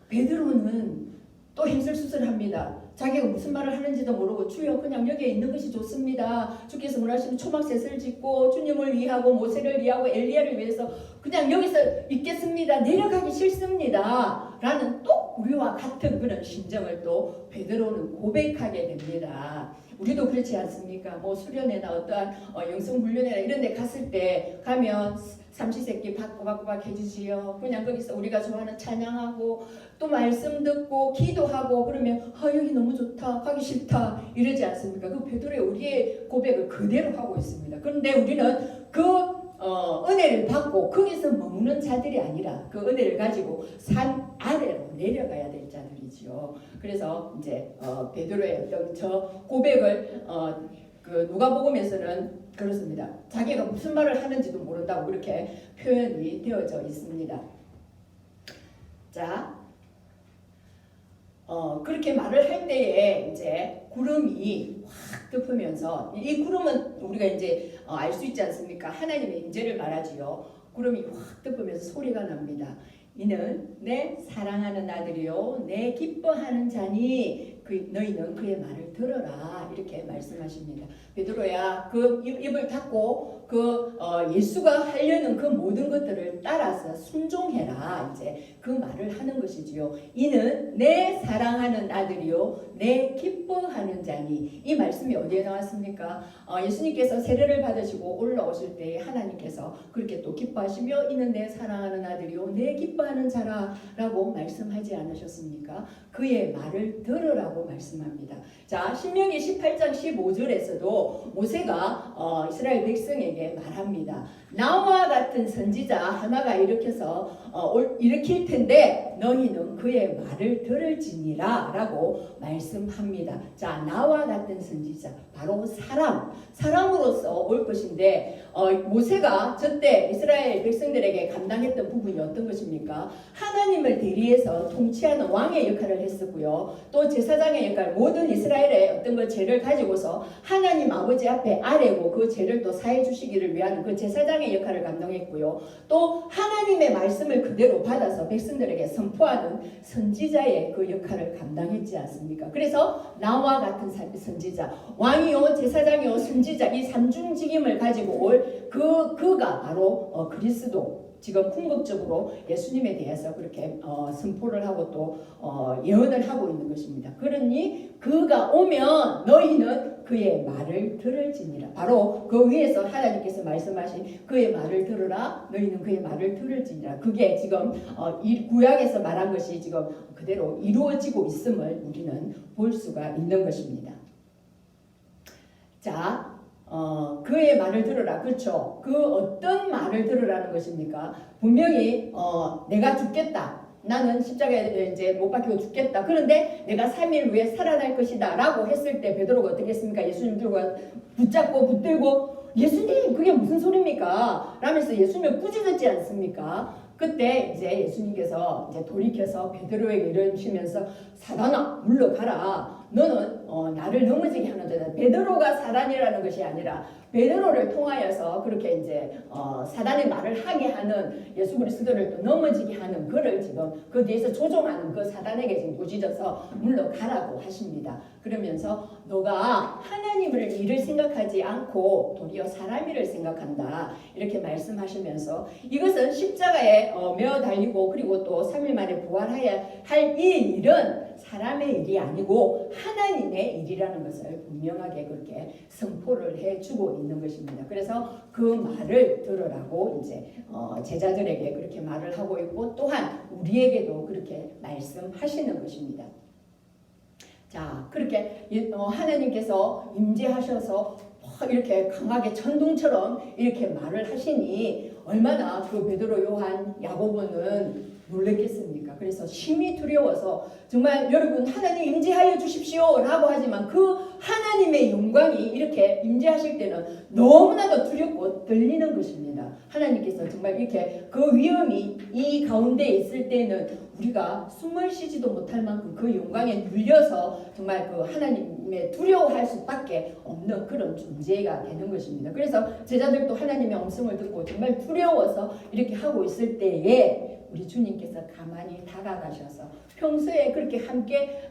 베드로는 또 행설수설합니다. 자기가 무슨 말을 하는지도 모르고 주여 그냥 여기에 있는 것이 좋습니다. 주께서 원하시면 초막셋을 짓고 주님을 위하고 모세를 위하고 엘리야를 위해서 그냥 여기서 있겠습니다. 내려가기 싫습니다. 라는 또 우리와 같은 그런 심정을 또 베드로는 고백하게 됩니다. 우리도 그렇지 않습니까? 뭐 수련회나 어떠한 영성훈련회나 이런 데 갔을 때 가면 삼시세끼 바꾸바꾸박 해주지요. 그냥 거기서 우리가 좋아하는 찬양하고 또 말씀 듣고 기도하고 그러면 여기 너무 좋다 가기 싫다 이러지 않습니까? 그 베드로의 우리의 고백을 그대로 하고 있습니다. 그런데 우리는 그 은혜를 받고 거기서 머무는 자들이 아니라 그 은혜를 가지고 산 아래로 내려가야 될 자들이지요. 그래서 이제 베드로의 어떤 저 고백을 그 누가복음에서는 그렇습니다. 자기가 무슨 말을 하는지도 모른다고 그렇게 표현이 되어져 있습니다. 자, 그렇게 말을 할 때에 이제 구름이 확 덮으면서, 이 구름은 우리가 이제 알 수 있지 않습니까? 하나님의 임재를 말하지요. 구름이 확 덮으면서 소리가 납니다. 이는 내 사랑하는 아들이요 내 기뻐하는 자니 너희는 그의 말을 들어라 이렇게 말씀하십니다. 베드로야 그 입을 닫고 예수가 하려는 그 모든 것들을 따라서 순종해라 이제 그 말을 하는 것이지요. 이는 내 사랑하는 아들이요 내 기뻐하는 자니, 이 말씀이 어디에 나왔습니까? 예수님께서 세례를 받으시고 올라오실 때 하나님께서 그렇게 또 기뻐하시며 이는 내 사랑하는 아들이요 내 기뻐하는 자라라고 말씀하지 않으셨습니까? 그의 말을 들으라고 말씀합니다. 자, 신명기 18장 15절에서도 모세가 이스라엘 백성에게 말합니다. 나와 같은 선지자 하나가 일으킬 텐데 너희는 그의 말을 들을지니라 라고 말씀합니다. 자, 나와 같은 선지자, 바로 사람으로서 올 것인데 모세가 저때 이스라엘 백성들에게 감당했던 부분이 어떤 것입니까? 하나님을 대리해서 통치하는 왕의 역할을 했었고요. 또 제사장의 역할, 모든 이스라엘의 어떤 그 죄를 가지고서 하나님 아버지 앞에 아뢰고 그 죄를 또 사해 주시기를 위한 그 제사장의 역할을 감당했고요. 또 하나님의 말씀을 그대로 받아서 백성들에게 선포하는 선지자의 그 역할을 감당했지 않습니까? 그래서 나와 같은 선지자, 왕이요 제사장이요 선지자, 이 삼중직임을 가지고 올 그가 바로 그리스도, 지금 궁극적으로 예수님에 대해서 그렇게 선포를 하고 또 예언을 하고 있는 것입니다. 그러니 그가 오면 너희는 그의 말을 들을지니라. 바로 그 위에서 하나님께서 말씀하신 그의 말을 들으라, 너희는 그의 말을 들을지니라. 그게 지금 구약에서 말한 것이 지금 그대로 이루어지고 있음을 우리는 볼 수가 있는 것입니다. 자, 그의 말을 들으라. 그렇죠? 그 어떤 말을 들으라는 것입니까? 분명히 내가 죽겠다. 나는 십자가에 이제 못 박히고 죽겠다. 그런데 내가 3일 후에 살아날 것이다 라고 했을 때 베드로가 어떻게 했습니까? 예수님 들고 붙잡고 붙들고 예수님 그게 무슨 소리입니까? 라면서 예수님을 꾸짖었지 않습니까? 그때 이제 예수님께서 이제 돌이켜서 베드로에게 이러시면서 사단아 물러가라. 너는 나를 넘어지게 하는 자다. 베드로가 사단이라는 것이 아니라 베드로를 통하여서 그렇게 이제 사단의 말을 하게 하는 예수 그리스도를 또 넘어지게 하는 그를 지금 그 뒤에서 조종하는 그 사단에게 지금 꾸짖어서 물러가라고 하십니다. 그러면서 너가 하나님을 일을 생각하지 않고 도리어 사람 일을 생각한다 이렇게 말씀하시면서 이것은 십자가에 메어 달리고 그리고 또 3일 만에 부활해야 할 이 일은 사람의 일이 아니고 하나님의 일이라는 것을 분명하게 그렇게 선포를 해주고 있는 것입니다. 그래서 그 말을 들으라고 이제 제자들에게 그렇게 말을 하고 있고 또한 우리에게도 그렇게 말씀하시는 것입니다. 자, 그렇게 하나님께서 임재하셔서 이렇게 강하게 천둥처럼 이렇게 말을 하시니 얼마나 그 베드로, 요한, 야고보는 놀랬겠습니까? 그래서 심히 두려워서 정말 여러분 하나님 임재하여 주십시오 라고 하지만 그 하나님의 영광이 이렇게 임재하실 때는 너무나도 두렵고 떨리는 것입니다. 하나님께서 정말 이렇게 그 위험이 이 가운데 있을 때는 우리가 숨을 쉬지도 못할 만큼 그 영광에 눌려서 정말 그 하나님의 두려워할 수밖에 없는 그런 존재가 되는 것입니다. 그래서 제자들도 하나님의 음성을 듣고 정말 두려워서 이렇게 하고 있을 때에 우리 주님께서 가만히 다가가셔서 평소에 그렇게 함께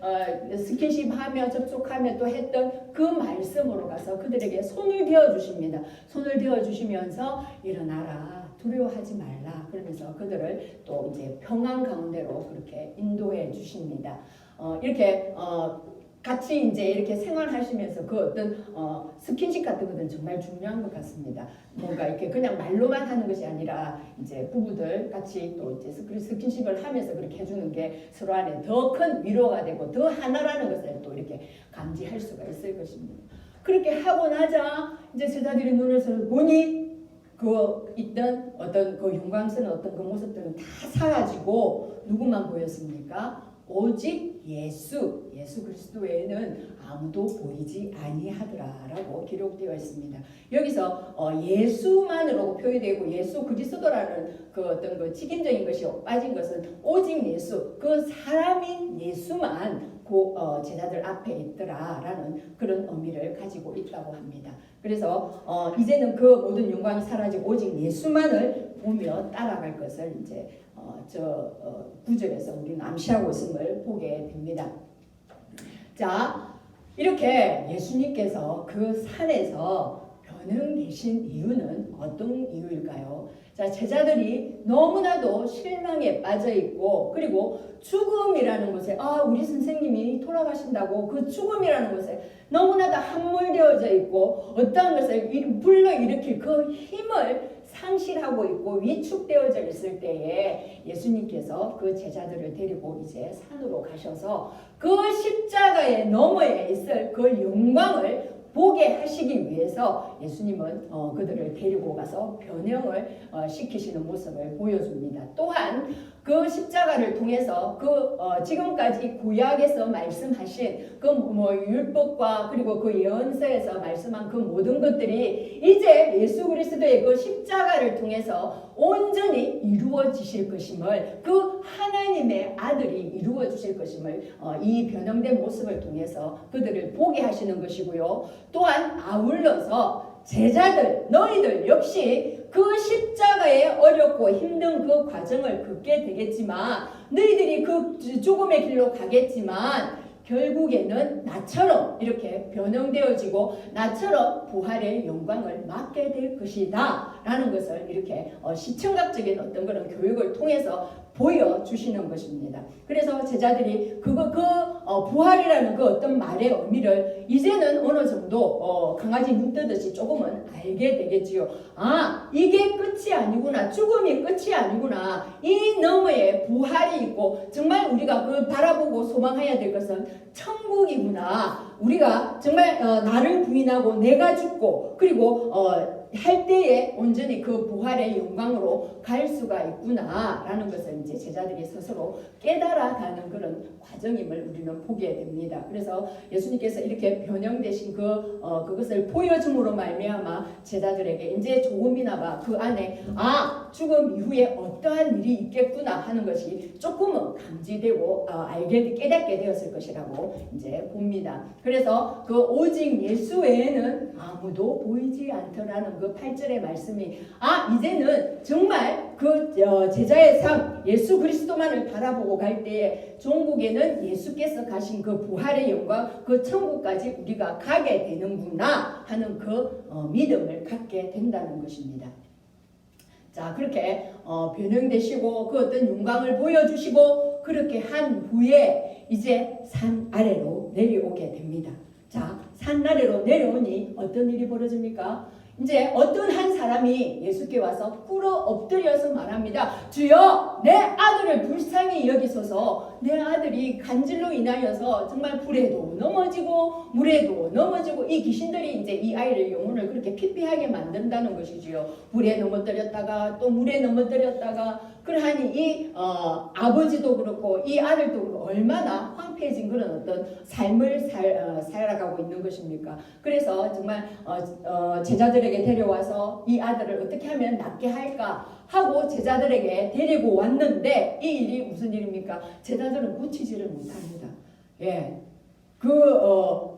스킨십하며 접촉하며 또 했던 그 말씀으로 가서 그들에게 손을 대어주십니다. 손을 대어주시면서 일어나라, 두려워하지 말라 그러면서 그들을 또 이제 평안 가운데로 그렇게 인도해 주십니다. 이렇게 같이 이제 이렇게 생활하시면서 그 어떤 스킨십 같은 것은 정말 중요한 것 같습니다. 뭔가 이렇게 그냥 말로만 하는 것이 아니라 이제 부부들 같이 또 이제 스킨십을 하면서 그렇게 해주는 게 서로 안에 더 큰 위로가 되고 더 하나라는 것을 또 이렇게 감지할 수가 있을 것입니다. 그렇게 하고 나자 이제 제자들이 눈을 보니 그 있던 어떤 그 영광스러운 어떤 그 모습들은 다 사라지고 누구만 보였습니까? 오직 예수 그리스도 외에는 아무도 보이지 아니하더라라고 기록되어 있습니다. 여기서 예수만으로 표현되고 예수 그리스도라는 그 어떤 그 직인적인 것이 빠진 것은 오직 예수 그 사람인 예수만 제자들 앞에 있더라라는 그런 의미를 가지고 있다고 합니다. 그래서 이제는 그 모든 영광이 사라지고 오직 예수만을 보며 따라갈 것을 이제 구절에서 우리는 암시하고 있음을 보게 됩니다. 자, 이렇게 예수님께서 그 산에서 변형되신 이유는 어떤 이유일까요? 자, 제자들이 너무나도 실망에 빠져 있고 그리고 죽음이라는 것에 우리 선생님이 돌아가신다고 그 죽음이라는 것에 너무나도 함몰되어져 있고 어떠한 것을 불러일으킬 그 힘을 상실하고 있고 위축되어져 있을 때에 예수님께서 그 제자들을 데리고 이제 산으로 가셔서 그 십자가의 너머에 있을 그 영광을 보게 하시기 위해서 예수님은 그들을 데리고 가서 변형을 시키시는 모습을 보여줍니다. 또한 그 십자가를 통해서 지금까지 구약에서 말씀하신 그 율법과 그리고 그 예언서에서 말씀한 그 모든 것들이 이제 예수 그리스도의 그 십자가를 통해서 온전히 이루어지실 것임을 그 하나님의 아들이 이루어 주실 것임을 이 변형된 모습을 통해서 그들을 보게 하시는 것이고요. 또한 아울러서 제자들 너희들 역시 그 십자가의 어렵고 힘든 그 과정을 겪게 되겠지만 너희들이 그 죽음의 길로 가겠지만 결국에는 나처럼 이렇게 변형되어지고 나처럼 부활의 영광을 맡게 될 것이다 라는 것을 이렇게 시청각적인 어떤 그런 교육을 통해서 보여주시는 것입니다. 그래서 제자들이 부활이라는 그 어떤 말의 의미를 이제는 어느 정도 강아지 눈 뜨듯이 조금은 알게 되겠지요. 이게 끝이 아니구나. 죽음이 끝이 아니구나. 이 너머에 부활이 있고 정말 우리가 그 바라보고 소망해야 될 것은 천국이구나. 우리가 정말 나를 부인하고 내가 죽고 그리고 할 때에 온전히 그 부활의 영광으로 갈 수가 있구나 라는 것을 이제 제자들이 스스로 깨달아가는 그런 과정임을 우리는 보게 됩니다. 그래서 예수님께서 이렇게 변형되신 그것을 보여줌으로 말미암아 제자들에게 이제 조금이나마 그 안에 죽음 이후에 어떠한 일이 있겠구나 하는 것이 조금은 감지되고 깨닫게 되었을 것이라고 이제 봅니다. 그래서 그 오직 예수 외에는 아무도 보이지 않더라는 그 8절의 말씀이 이제는 정말 그 제자의 삶 예수 그리스도만을 바라보고 갈 때에 종국에는 예수께서 가신 그 부활의 영광 그 천국까지 우리가 가게 되는구나 하는 그 믿음을 갖게 된다는 것입니다. 자, 그렇게 변형되시고 그 어떤 영광을 보여주시고 그렇게 한 후에 이제 산 아래로 내려오게 됩니다. 자, 산 아래로 내려오니 어떤 일이 벌어집니까? 이제 어떤 한 사람이 예수께 와서 꿇어 엎드려서 말합니다. 주여, 내 아들을 불쌍히 여기소서. 내 아들이 간질로 인하여서 정말 불에도 넘어지고 물에도 넘어지고, 이 귀신들이 이제 이 아이를 영혼을 그렇게 피폐하게 만든다는 것이지요. 불에 넘어뜨렸다가 또 물에 넘어뜨렸다가, 그러하니 이 아버지도 그렇고 이 아들도 그렇고 얼마나 황폐해진 그런 어떤 삶을 살아가고 있는 것입니까? 그래서 정말 제자들에게 데려와서 이 아들을 어떻게 하면 낫게 할까 하고 제자들에게 데리고 왔는데, 이 일이 무슨 일입니까? 제자들은 고치지를 못합니다. 예.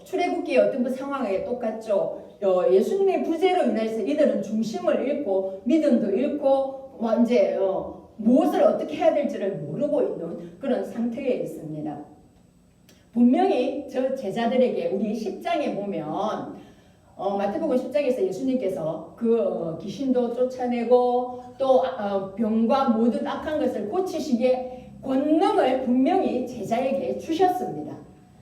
출애굽기의 어떤 그 상황에 똑같죠. 예수님의 부재로 인해서 이들은 중심을 잃고 믿음도 잃고 이제 무엇을 어떻게 해야 될지를 모르고 있는 그런 상태에 있습니다. 분명히 저 제자들에게 우리 10장에 보면 마태복음 10장에서 예수님께서 귀신도 쫓아내고 또 병과 모든 악한 것을 고치시기에 권능을 분명히 제자에게 주셨습니다.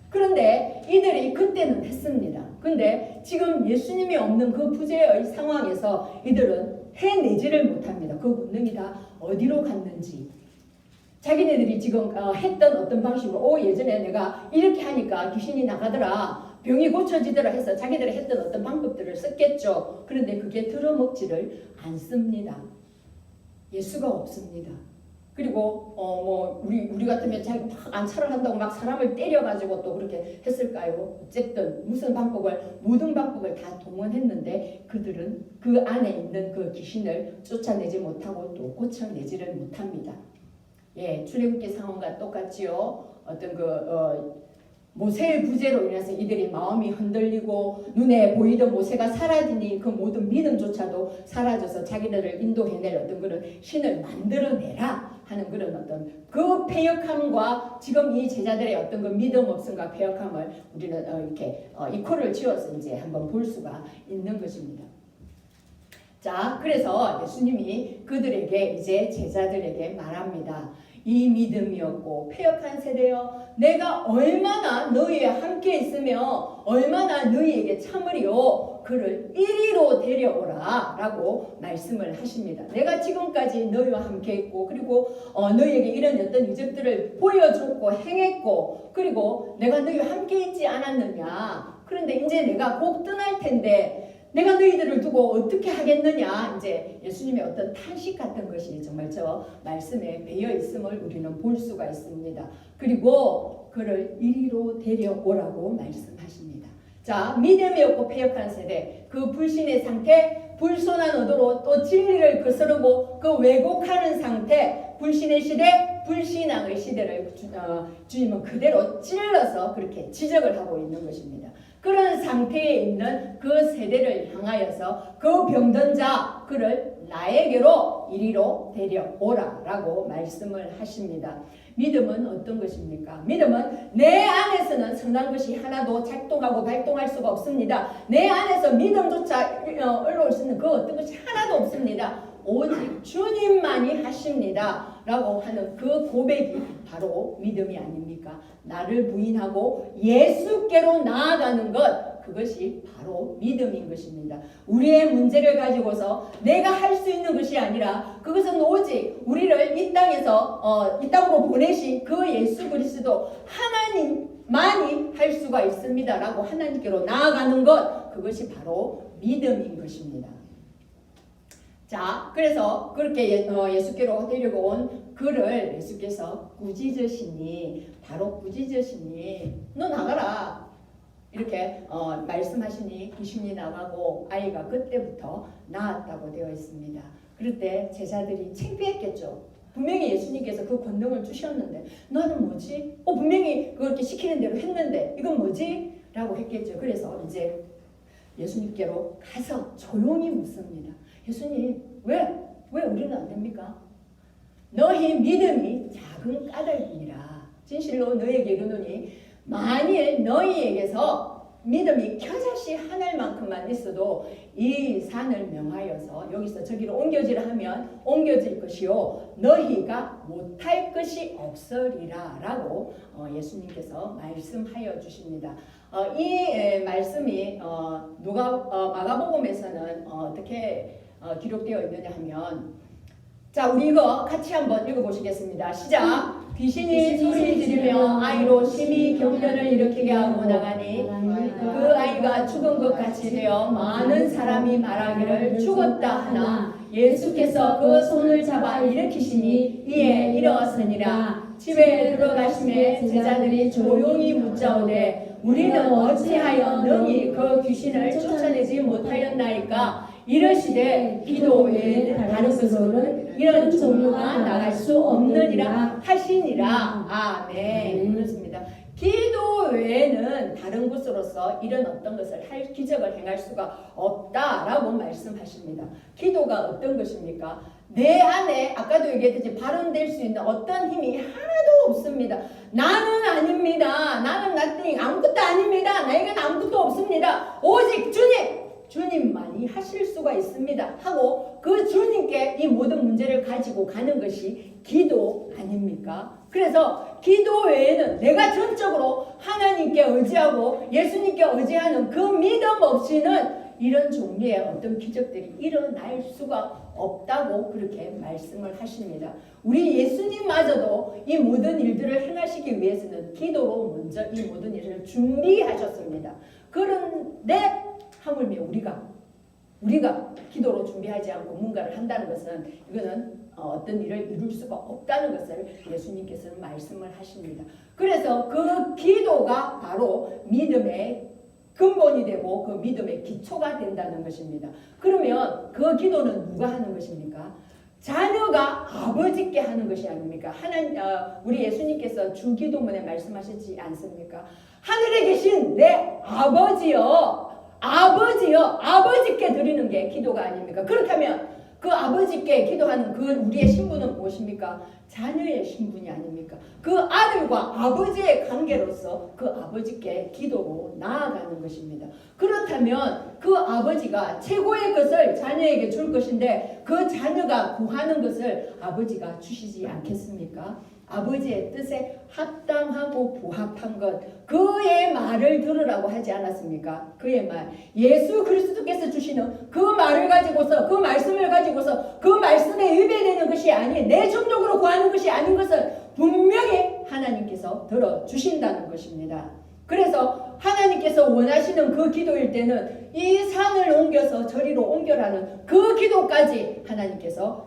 그런데 이들이 그때는 했습니다. 근데 지금 예수님이 없는 그 부재의 상황에서 이들은 해내지를 못합니다. 그 권능이 다 어디로 갔는지. 자기네들이 지금 했던 어떤 방식으로 예전에 내가 이렇게 하니까 귀신이 나가더라, 병이 고쳐지더라 해서 자기들이 했던 어떤 방법들을 썼겠죠. 그런데 그게 들어먹지를 않습니다. 예수가 없습니다. 그리고 우리 같으면 자기 막 안차를 한다고 막 사람을 때려가지고 또 그렇게 했을까요? 어쨌든 모든 방법을 다 동원했는데 그들은 그 안에 있는 그 귀신을 쫓아내지 못하고 또 고쳐내지를 못합니다. 예, 출애굽기 상황과 똑같지요. 어떤 모세의 부재로 인해서 이들이 마음이 흔들리고 눈에 보이던 모세가 사라지니 그 모든 믿음조차도 사라져서 자기들을 인도해낼 어떤 그런 신을 만들어내라 하는 그런 어떤 그 패역함과 지금 이 제자들의 어떤 그 믿음 없음과 패역함을 우리는 이렇게 이코를 지어서 이제 한번 볼 수가 있는 것입니다. 자, 그래서 예수님이 그들에게 이제 제자들에게 말합니다. 이 믿음이었고 패역한 세대여, 내가 얼마나 너희와 함께 있으며 얼마나 너희에게 참으리요, 그를 이리로 데려오라 라고 말씀을 하십니다. 내가 지금까지 너희와 함께 있고 그리고 너희에게 이런 어떤 이적들을 보여줬고 행했고, 그리고 내가 너희와 함께 있지 않았느냐. 그런데 이제 내가 곧 떠날 텐데 내가 너희들을 두고 어떻게 하겠느냐. 이제 예수님의 어떤 탄식 같은 것이 정말 저 말씀에 배어 있음을 우리는 볼 수가 있습니다. 그리고 그를 이리로 데려오라고 말씀하십니다. 자, 믿음이 없고 패역한 세대, 그 불신의 상태, 불손한 의도로 또 진리를 거스르고 그 왜곡하는 상태, 불신의 시대, 불신앙의 시대를 주님은 그대로 찔러서 그렇게 지적을 하고 있는 것입니다. 그런 상태에 있는 그 세대를 향하여서 그 병든 자, 그를 나에게로 이리로 데려오라 라고 말씀을 하십니다. 믿음은 어떤 것입니까? 믿음은 내 안에서는 선한 것이 하나도 작동하고 발동할 수가 없습니다. 내 안에서 믿음조차 올라올 수 있는 그 어떤 것이 하나도 없습니다. 오직 주님만이 하십니다 라고 하는 그 고백이 바로 믿음이 아닙니까? 나를 부인하고 예수께로 나아가는 것, 그것이 바로 믿음인 것입니다. 우리의 문제를 가지고서 내가 할 수 있는 것이 아니라 그것은 오직 우리를 이 땅에서 이 땅으로 보내신 그 예수 그리스도 하나님만이 할 수가 있습니다 라고 하나님께로 나아가는 것, 그것이 바로 믿음인 것입니다. 자, 그래서 그렇게 예수께로 데리고 온 그를 예수께서 꾸짖으시니, 바로 꾸짖으시니 너 나가라 이렇게 말씀하시니 귀신이 나가고 아이가 그때부터 나았다고 되어 있습니다. 그럴 때 제자들이 창피했겠죠. 분명히 예수님께서 그 권능을 주셨는데 너는 뭐지? 분명히 그렇게 시키는 대로 했는데 이건 뭐지? 라고 했겠죠. 그래서 이제 예수님께로 가서 조용히 묻습니다. 예수님, 왜 우리는 안 됩니까? 너희 믿음이 작은 까닭이니라. 진실로 너희에게 이르노니 만일 너희에게서 믿음이 겨자씨 하늘만큼만 있어도 이 산을 명하여서 여기서 저기로 옮겨지라 하면 옮겨질 것이요 너희가 못할 것이 없으리라 라고 예수님께서 말씀하여 주십니다. 이 말씀이 마가복음에서는 어떻게 기록되어 있느냐 하면, 자, 우리 이거 같이 한번 읽어보시겠습니다. 시작. 귀신이 소리 지르며 아이로 심히 경련을 일으키게 하고 나가니 그 아이가 죽은 것 같이 되어 많은 사람이 말하기를 죽었다 하나 예수께서 그 손을 잡아 일으키시니 이에 일어서니라. 집에 들어가심에 제자들이 조용히 묻자오되 우리는 어찌하여 능히 그 귀신을 쫓아내지 못하였나이까. 이러시되 기도 외에는 다른 것으로는 이런 종류가 나갈 수 없느니라 하시니라. 아멘. 그렇습니다. 기도 외에는 다른 것으로서 이런 어떤 것을 할 기적을 행할 수가 없다라고 말씀하십니다. 기도가 어떤 것입니까? 내 안에 아까도 얘기했듯이 발현될 수 있는 어떤 힘이 하나도 없습니다. 나는 아닙니다. 나는 nothing, 아무것도 아닙니다. 나에게는 아무것도 없습니다. 오직 주님만이 하실 수가 있습니다 하고 그 주님께 이 모든 문제를 가지고 가는 것이 기도 아닙니까? 그래서 기도 외에는 내가 전적으로 하나님께 의지하고 예수님께 의지하는 그 믿음 없이는 이런 종류의 어떤 기적들이 일어날 수가 없다고 그렇게 말씀을 하십니다. 우리 예수님마저도 이 모든 일들을 행하시기 위해서는 기도로 먼저 이 모든 일을 준비하셨습니다. 그런데 하물며 우리가 기도로 준비하지 않고 뭔가를 한다는 것은 이거는 어떤 일을 이룰 수가 없다는 것을 예수님께서는 말씀을 하십니다. 그래서 그 기도가 바로 믿음의 근본이 되고 그 믿음의 기초가 된다는 것입니다. 그러면 그 기도는 누가 하는 것입니까? 자녀가 아버지께 하는 것이 아닙니까? 우리 예수님께서 주기도문에 말씀하시지 않습니까? 하늘에 계신 내 아버지께 드리는 게 기도가 아닙니까? 그렇다면 그 아버지께 기도하는 그 우리의 신분은 무엇입니까? 자녀의 신분이 아닙니까? 그 아들과 아버지의 관계로서 그 아버지께 기도로 나아가는 것입니다. 그렇다면 그 아버지가 최고의 것을 자녀에게 줄 것인데 그 자녀가 구하는 것을 아버지가 주시지 않겠습니까? 아버지의 뜻에 합당하고 부합한 것, 그의 말을 들으라고 하지 않았습니까? 그의 말, 예수 그리스도께서 주시는 그 말을 가지고서, 그 말씀을 가지고서 그 말씀에 위배되는 것이 아닌 내 정욕으로 구하는 것이 아닌 것을 분명히 하나님께서 들어주신다는 것입니다. 그래서 하나님께서 원하시는 그 기도일 때는 이 산을 옮겨서 저리로 옮겨라는 그 기도까지 하나님께서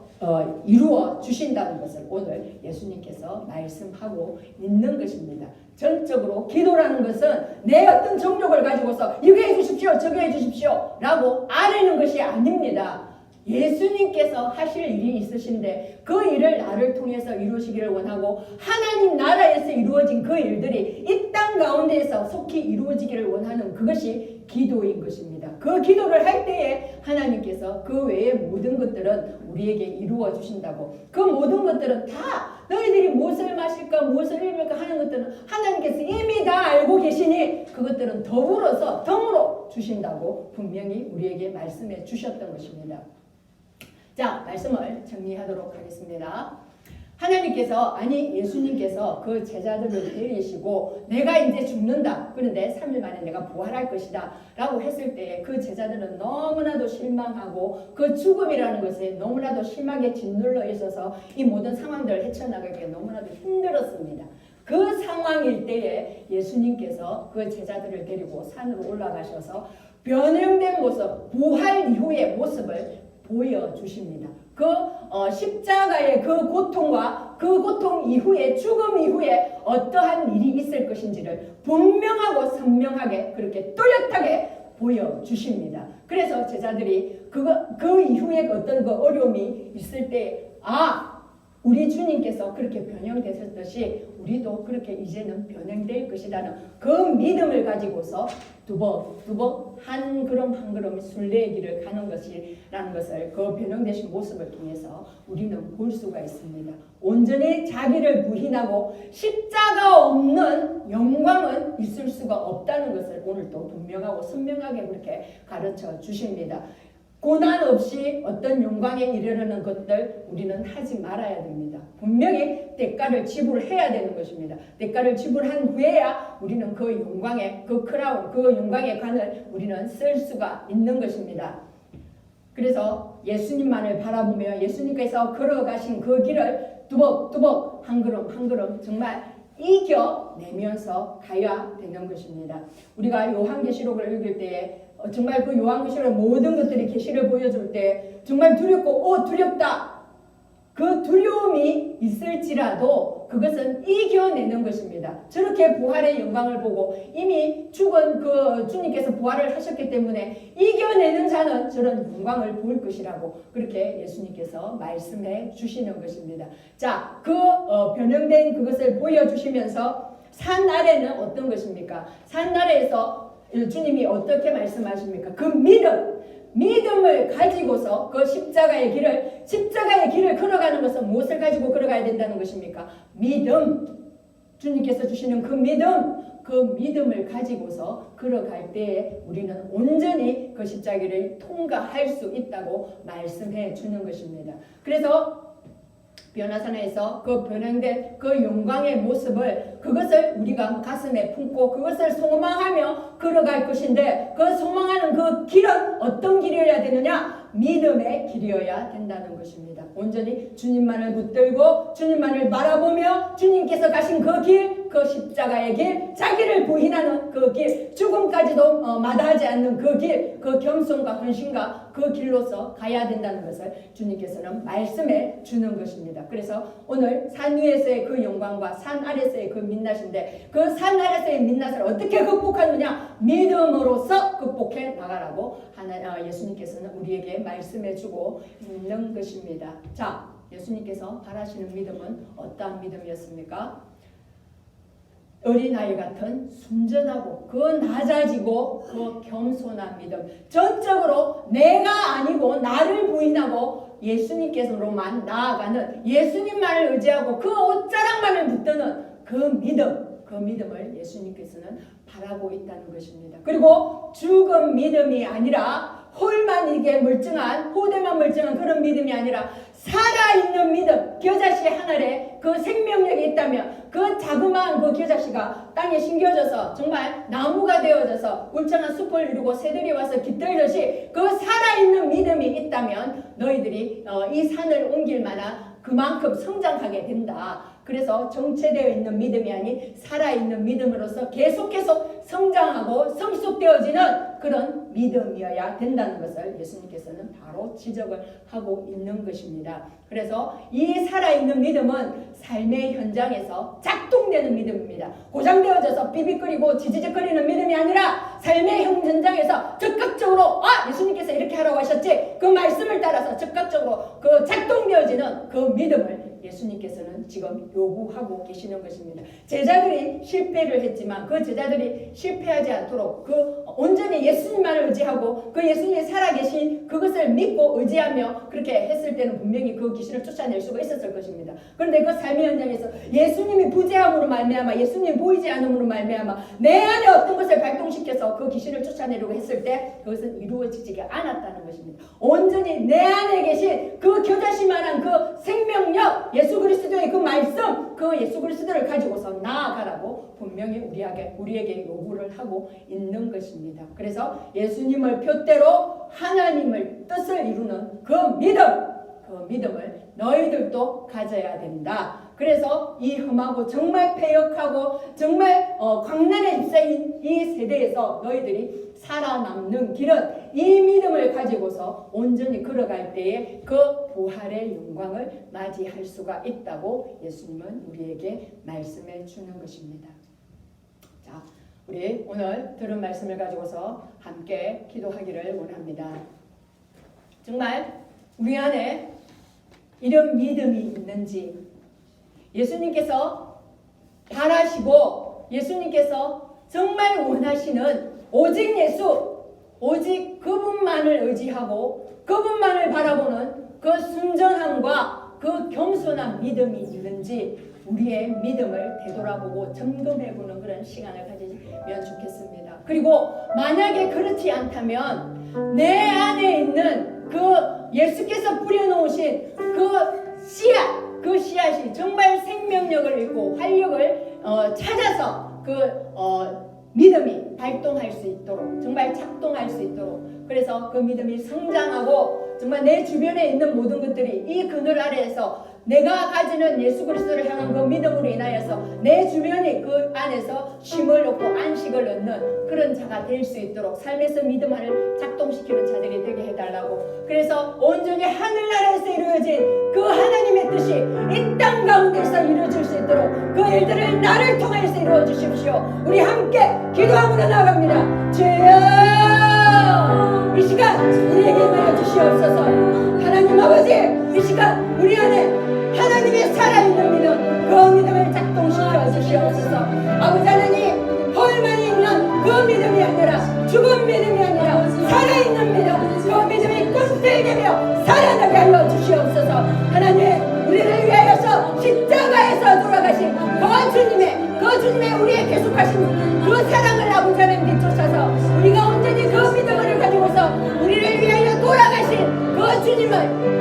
이루어 주신다는 것을 오늘 예수님께서 말씀하고 있는 것입니다. 전적으로 기도라는 것은 내 어떤 정욕을 가지고서 이거 해주십시오 저거 해주십시오 라고 아뢰는 것이 아닙니다. 예수님께서 하실 일이 있으신데 그 일을 나를 통해서 이루시기를 원하고 하나님 나라에서 이루어진 그 일들이 이 땅 가운데에서 속히 이루어지기를 원하는 그것이 기도인 것입니다. 그 기도를 할 때에 하나님께서 그 외의 모든 것들은 우리에게 이루어 주신다고. 그 모든 것들은 다 너희들이 무엇을 마실까 무엇을 입을까 하는 것들은 하나님께서 이미 다 알고 계시니 그것들은 덤으로 주신다고 분명히 우리에게 말씀해 주셨던 것입니다. 자, 말씀을 정리하도록 하겠습니다. 예수님께서 그 제자들을 데리시고 내가 이제 죽는다. 그런데 3일 만에 내가 부활할 것이다. 라고 했을 때 그 제자들은 너무나도 실망하고 그 죽음이라는 것에 너무나도 심하게 짓눌러 있어서 이 모든 상황들을 헤쳐나가기에 너무나도 힘들었습니다. 그 상황일 때에 예수님께서 그 제자들을 데리고 산으로 올라가셔서 변형된 모습, 부활 이후의 모습을 보여주십니다. 십자가의 그 고통과 그 고통 이후에 죽음 이후에 어떠한 일이 있을 것인지를 분명하고 선명하게 그렇게 뚜렷하게 보여주십니다. 그래서 제자들이 그 이후에 어떤 그 어려움이 있을 때 우리 주님께서 그렇게 변형되셨듯이 우리도 그렇게 이제는 변형될 것이라는 그 믿음을 가지고서 두벅두벅 한 걸음 한 걸음 순례의 길을 가는 것이라는 것을 그 변형되신 모습을 통해서 우리는 볼 수가 있습니다. 온전히 자기를 부인하고 십자가 없는 영광은 있을 수가 없다는 것을 오늘 또 분명하고 선명하게 그렇게 가르쳐 주십니다. 고난 없이 어떤 영광에 이르려는 것들 우리는 하지 말아야 됩니다. 분명히 대가를 지불해야 되는 것입니다. 대가를 지불한 후에야 우리는 그 영광의 그 크라운, 그 영광의 관을 우리는 쓸 수가 있는 것입니다. 그래서 예수님만을 바라보며 예수님께서 걸어가신 그 길을 두벅두벅 한 걸음 한 걸음 정말 이겨내면서 가야 되는 것입니다. 우리가 요한계시록을 읽을 때에 정말 그 요한계시록 모든 것들이 계시를 보여줄 때 정말 두렵고 두렵다. 그 두려움이 있을지라도 그것은 이겨내는 것입니다. 저렇게 부활의 영광을 보고 이미 죽은 그 주님께서 부활을 하셨기 때문에 이겨내는 자는 저런 영광을 볼 것이라고 그렇게 예수님께서 말씀해 주시는 것입니다. 자, 그 변형된 그것을 보여주시면서 산 아래는 어떤 것입니까? 산 아래에서 주님이 어떻게 말씀하십니까? 그 믿음을 가지고서 그 십자가의 길을 걸어가는 것은 무엇을 가지고 걸어가야 된다는 것입니까? 믿음. 주님께서 주시는 그 믿음을 가지고서 걸어갈 때에 우리는 온전히 그 십자가를 통과할 수 있다고 말씀해 주는 것입니다. 그래서 변화산에서 그 변형된 그 영광의 모습을 그것을 우리가 가슴에 품고 그것을 소망하며 걸어갈 것인데 그 소망하는 그 길은 어떤 길이어야 되느냐? 믿음의 길이어야 된다는 것입니다. 온전히 주님만을 붙들고 주님만을 바라보며 주님께서 가신 그 길, 그 십자가의 길, 자기를 부인하는 그 길, 죽음까지도 마다하지 않는 그 길, 그 겸손과 헌신과 그 길로서 가야 된다는 것을 주님께서는 말씀해 주는 것입니다. 그래서 오늘 산 위에서의 그 영광과 산 아래서의 그 민낯인데 그 산 아래서의 민낯을 어떻게 극복하느냐? 믿음으로써 극복해 나가라고 예수님께서는 우리에게 말씀해 주고 있는 것입니다. 자, 예수님께서 바라시는 믿음은 어떠한 믿음이었습니까? 어린아이 같은 순전하고 그 낮아지고 그 겸손한 믿음, 전적으로 내가 아니고 나를 부인하고 예수님께서로만 나아가는, 예수님만을 의지하고 그 옷자락만을 붙드는 그 믿음을 예수님께서는 바라고 있다는 것입니다. 그리고 죽은 믿음이 아니라 홀만 이게 멀쩡한, 호대만 멀쩡한 그런 믿음이 아니라 살아있는 믿음, 겨자씨 하늘에 그 생명력이 있다면 그 자그마한 그 겨자씨가 땅에 심겨져서 정말 나무가 되어져서 울창한 숲을 이루고 새들이 와서 깃들듯이 그 살아있는 믿음이 있다면 너희들이 이 산을 옮길 만한 그만큼 성장하게 된다. 그래서 정체되어 있는 믿음이 아닌 살아있는 믿음으로서 계속 성장하고 성숙되어지는 그런 믿음이어야 된다는 것을 예수님께서는 바로 지적을 하고 있는 것입니다. 그래서 이 살아있는 믿음은 삶의 현장에서 작동되는 믿음입니다. 고장되어져서 비비거리고 지지직거리는 믿음이 아니라 삶의 현장에서 적극적으로 예수님께서 이렇게 하라고 하셨지, 그 말씀을 따라서 적극적으로 그 작동되어지는 그 믿음을 예수님께서는 지금 요구하고 계시는 것입니다. 제자들이 실패를 했지만 그 제자들이 실패하지 않도록 그 온전히 예수님만을 의지하고 그 예수님이 살아계신 그것을 믿고 의지하며 그렇게 했을 때는 분명히 그 귀신을 쫓아낼 수가 있었을 것입니다. 그런데 그 삶의 현장에서 예수님이 부재함으로 말미암아, 예수님이 보이지 않음으로 말미암아 내 안에 어떤 것을 발동시켜서 그 귀신을 쫓아내려고 했을 때 그것은 이루어지지 않았다는 것입니다. 온전히 내 안에 계신 그 겨자씨만한 그 생명력, 예수 그리스도의 그 말씀, 그 예수 그리스도를 가지고서 나아가라고 분명히 우리에게 요구를 하고 있는 것입니다. 그래서 예수님을 표대로 하나님을 뜻을 이루는 그 믿음을 너희들도 가져야 된다. 그래서 이 험하고 정말 패역하고 정말 광란에 휩싸인 이 세대에서 너희들이 살아남는 길은 이 믿음을 가지고서 온전히 걸어갈 때에 그 부활의 영광을 맞이할 수가 있다고 예수님은 우리에게 말씀해 주는 것입니다. 자, 우리 오늘 들은 말씀을 가지고서 함께 기도하기를 원합니다. 정말 우리 안에 이런 믿음이 있는지, 예수님께서 바라시고 예수님께서 정말 원하시는 오직 예수, 오직 그분만을 의지하고 그분만을 바라보는 그 순전함과 그 겸손한 믿음이 있는지 우리의 믿음을 되돌아보고 점검해보는 그런 시간을 가지면 좋겠습니다. 그리고 만약에 그렇지 않다면 내 안에 있는 그 예수께서 뿌려놓으신 그 씨앗, 그 씨앗이 정말 생명력을 잃고 활력을 찾아서 믿음이 발동할 수 있도록, 정말 작동할 수 있도록, 그래서 그 믿음이 성장하고 정말 내 주변에 있는 모든 것들이 이 그늘 아래에서 내가 가지는 예수 그리스도를 향한 그 믿음으로 인하여서 내 주변이 그 안에서 쉼을 얻고 안식을 얻는 그런 자가 될 수 있도록 삶에서 믿음을 작동시키는 자들이 되게 해달라고. 그래서 온전히 하늘나라에서 이루어진 그 하나님의 뜻이 이 땅 가운데서 이루어질 수 있도록 그 일들을 나를 통해서 이루어 주십시오. 우리 함께 기도함으로 나아갑니다. 주여, 이 시간 우리에게 임하여 주시옵소서. 하나님 아버지, 이 시간 우리 안에 하나님의 살아있는 믿음, 그 믿음을 작동시켜 주시옵소서. 아버지 하나님, 헐만이 있는 그 믿음이 아니라 죽은 믿음이 아니라 살아있는 믿음, 그 믿음이 꿈틀대며 살아나게 하여 주시옵소서. 하나님, 우리를 위하여서 십자가에서 돌아가신 그 주님의 우리의 계속하신 그 사랑을 아버지 하나님 비추셔서 우리가 온전히 그 믿음을 가지고서 우리를 위하여 돌아가신 그 주님을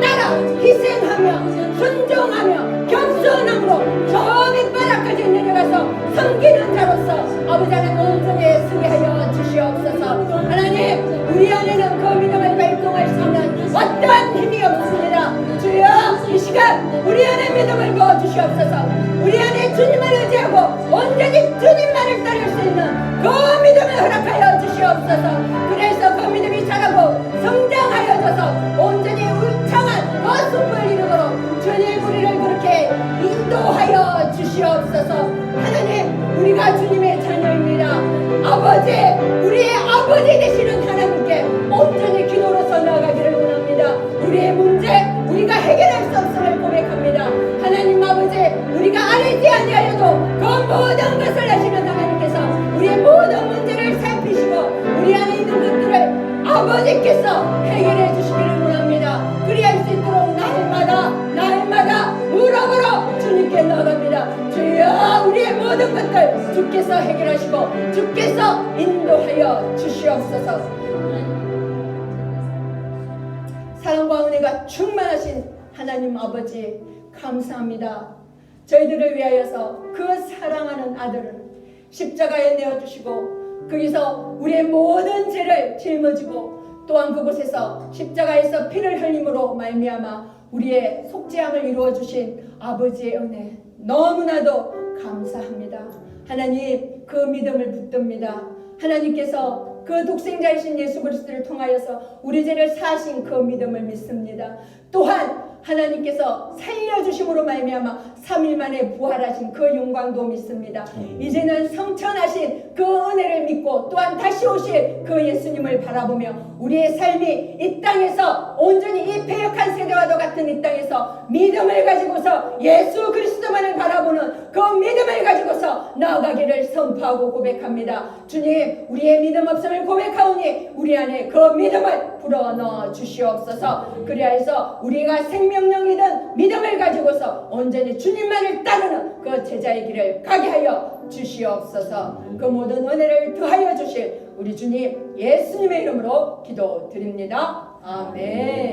따라 희생하며 순종하며 겸손함으로 저 밑바닥까지 내려가서 섬기는 자로서 아버지 하나님 온전히 쓰게 하여 주시옵소서. 하나님, 우리 안에는 그 믿음을 발동할 수 있는 어떠한 힘이 없습니다. 주여, 이 시간 우리 안에 믿음을 부어주시옵소서. 우리 안에 주님을 의지하고 온전히 주님만을 따를 수 있는 그 믿음을 허락하여 주시옵소서. 그래서 그 믿음이 자라고 성장하여져서 온전히 울창한 그 숲을 이루도록 주님 우리를 그렇게 인도하여 주시옵소서. 하나님, 우리가 주님의 자녀입니다. 아버지, 우리의 아버지 되시는 하나님께 온전히 기도로서 나아가기를 원합니다. 우리의 문제, 우리가 해결할 수 없음을 고백합니다. 하나님 아버지, 우리가 알지 아니하여도 그 모든 것을 하시는 하나님께서 우리의 모든 문제를 살피시고 우리 안에 있는 것들을 아버지께서 해결해 주시기를 원합니다. 그리할 수 있도록 날마다 무릎으로 주님께 나아갑니다. 주여, 우리의 모든 것들 주께서 해결하시고 주께서 인도하여 주시옵소서. 사랑과 은혜가 충만하신 하나님 아버지, 감사합니다. 저희들을 위하여서 그 사랑하는 아들을 십자가에 내어주시고 거기서 우리의 모든 죄를 짊어지고 또한 그곳에서 십자가에서 피를 흘림으로 말미암아 우리의 속죄함을 이루어 주신 아버지의 은혜 너무나도 감사합니다. 하나님, 그 믿음을 붙듭니다. 하나님께서 그 독생자이신 예수 그리스도를 통하여서 우리 죄를 사하신 그 믿음을 믿습니다. 또한 하나님께서 살려주심으로 말미암아 3일 만에 부활하신 그 영광도 믿습니다. 이제는 성천하신 그 은혜를 믿고 또한 다시 오실 그 예수님을 바라보며 우리의 삶이 이 땅에서 온전히 이 패역한 세대와도 같은 이 땅에서 믿음을 가지고서 예수 그리스도만을 바라보는 그 믿음을 가지고서 나아가기를 선포하고 고백합니다. 주님, 우리의 믿음 없음을 고백하오니 우리 안에 그 믿음을 불어넣어 주시옵소서. 그리하여서 우리가 생명력이든 믿음을 가지고서 온전히 주님만을 따르는 그 제자의 길을 가게 하여 주시옵소서. 그 모든 은혜를 더하여 주실 우리 주님 예수님의 이름으로 기도드립니다. 아멘.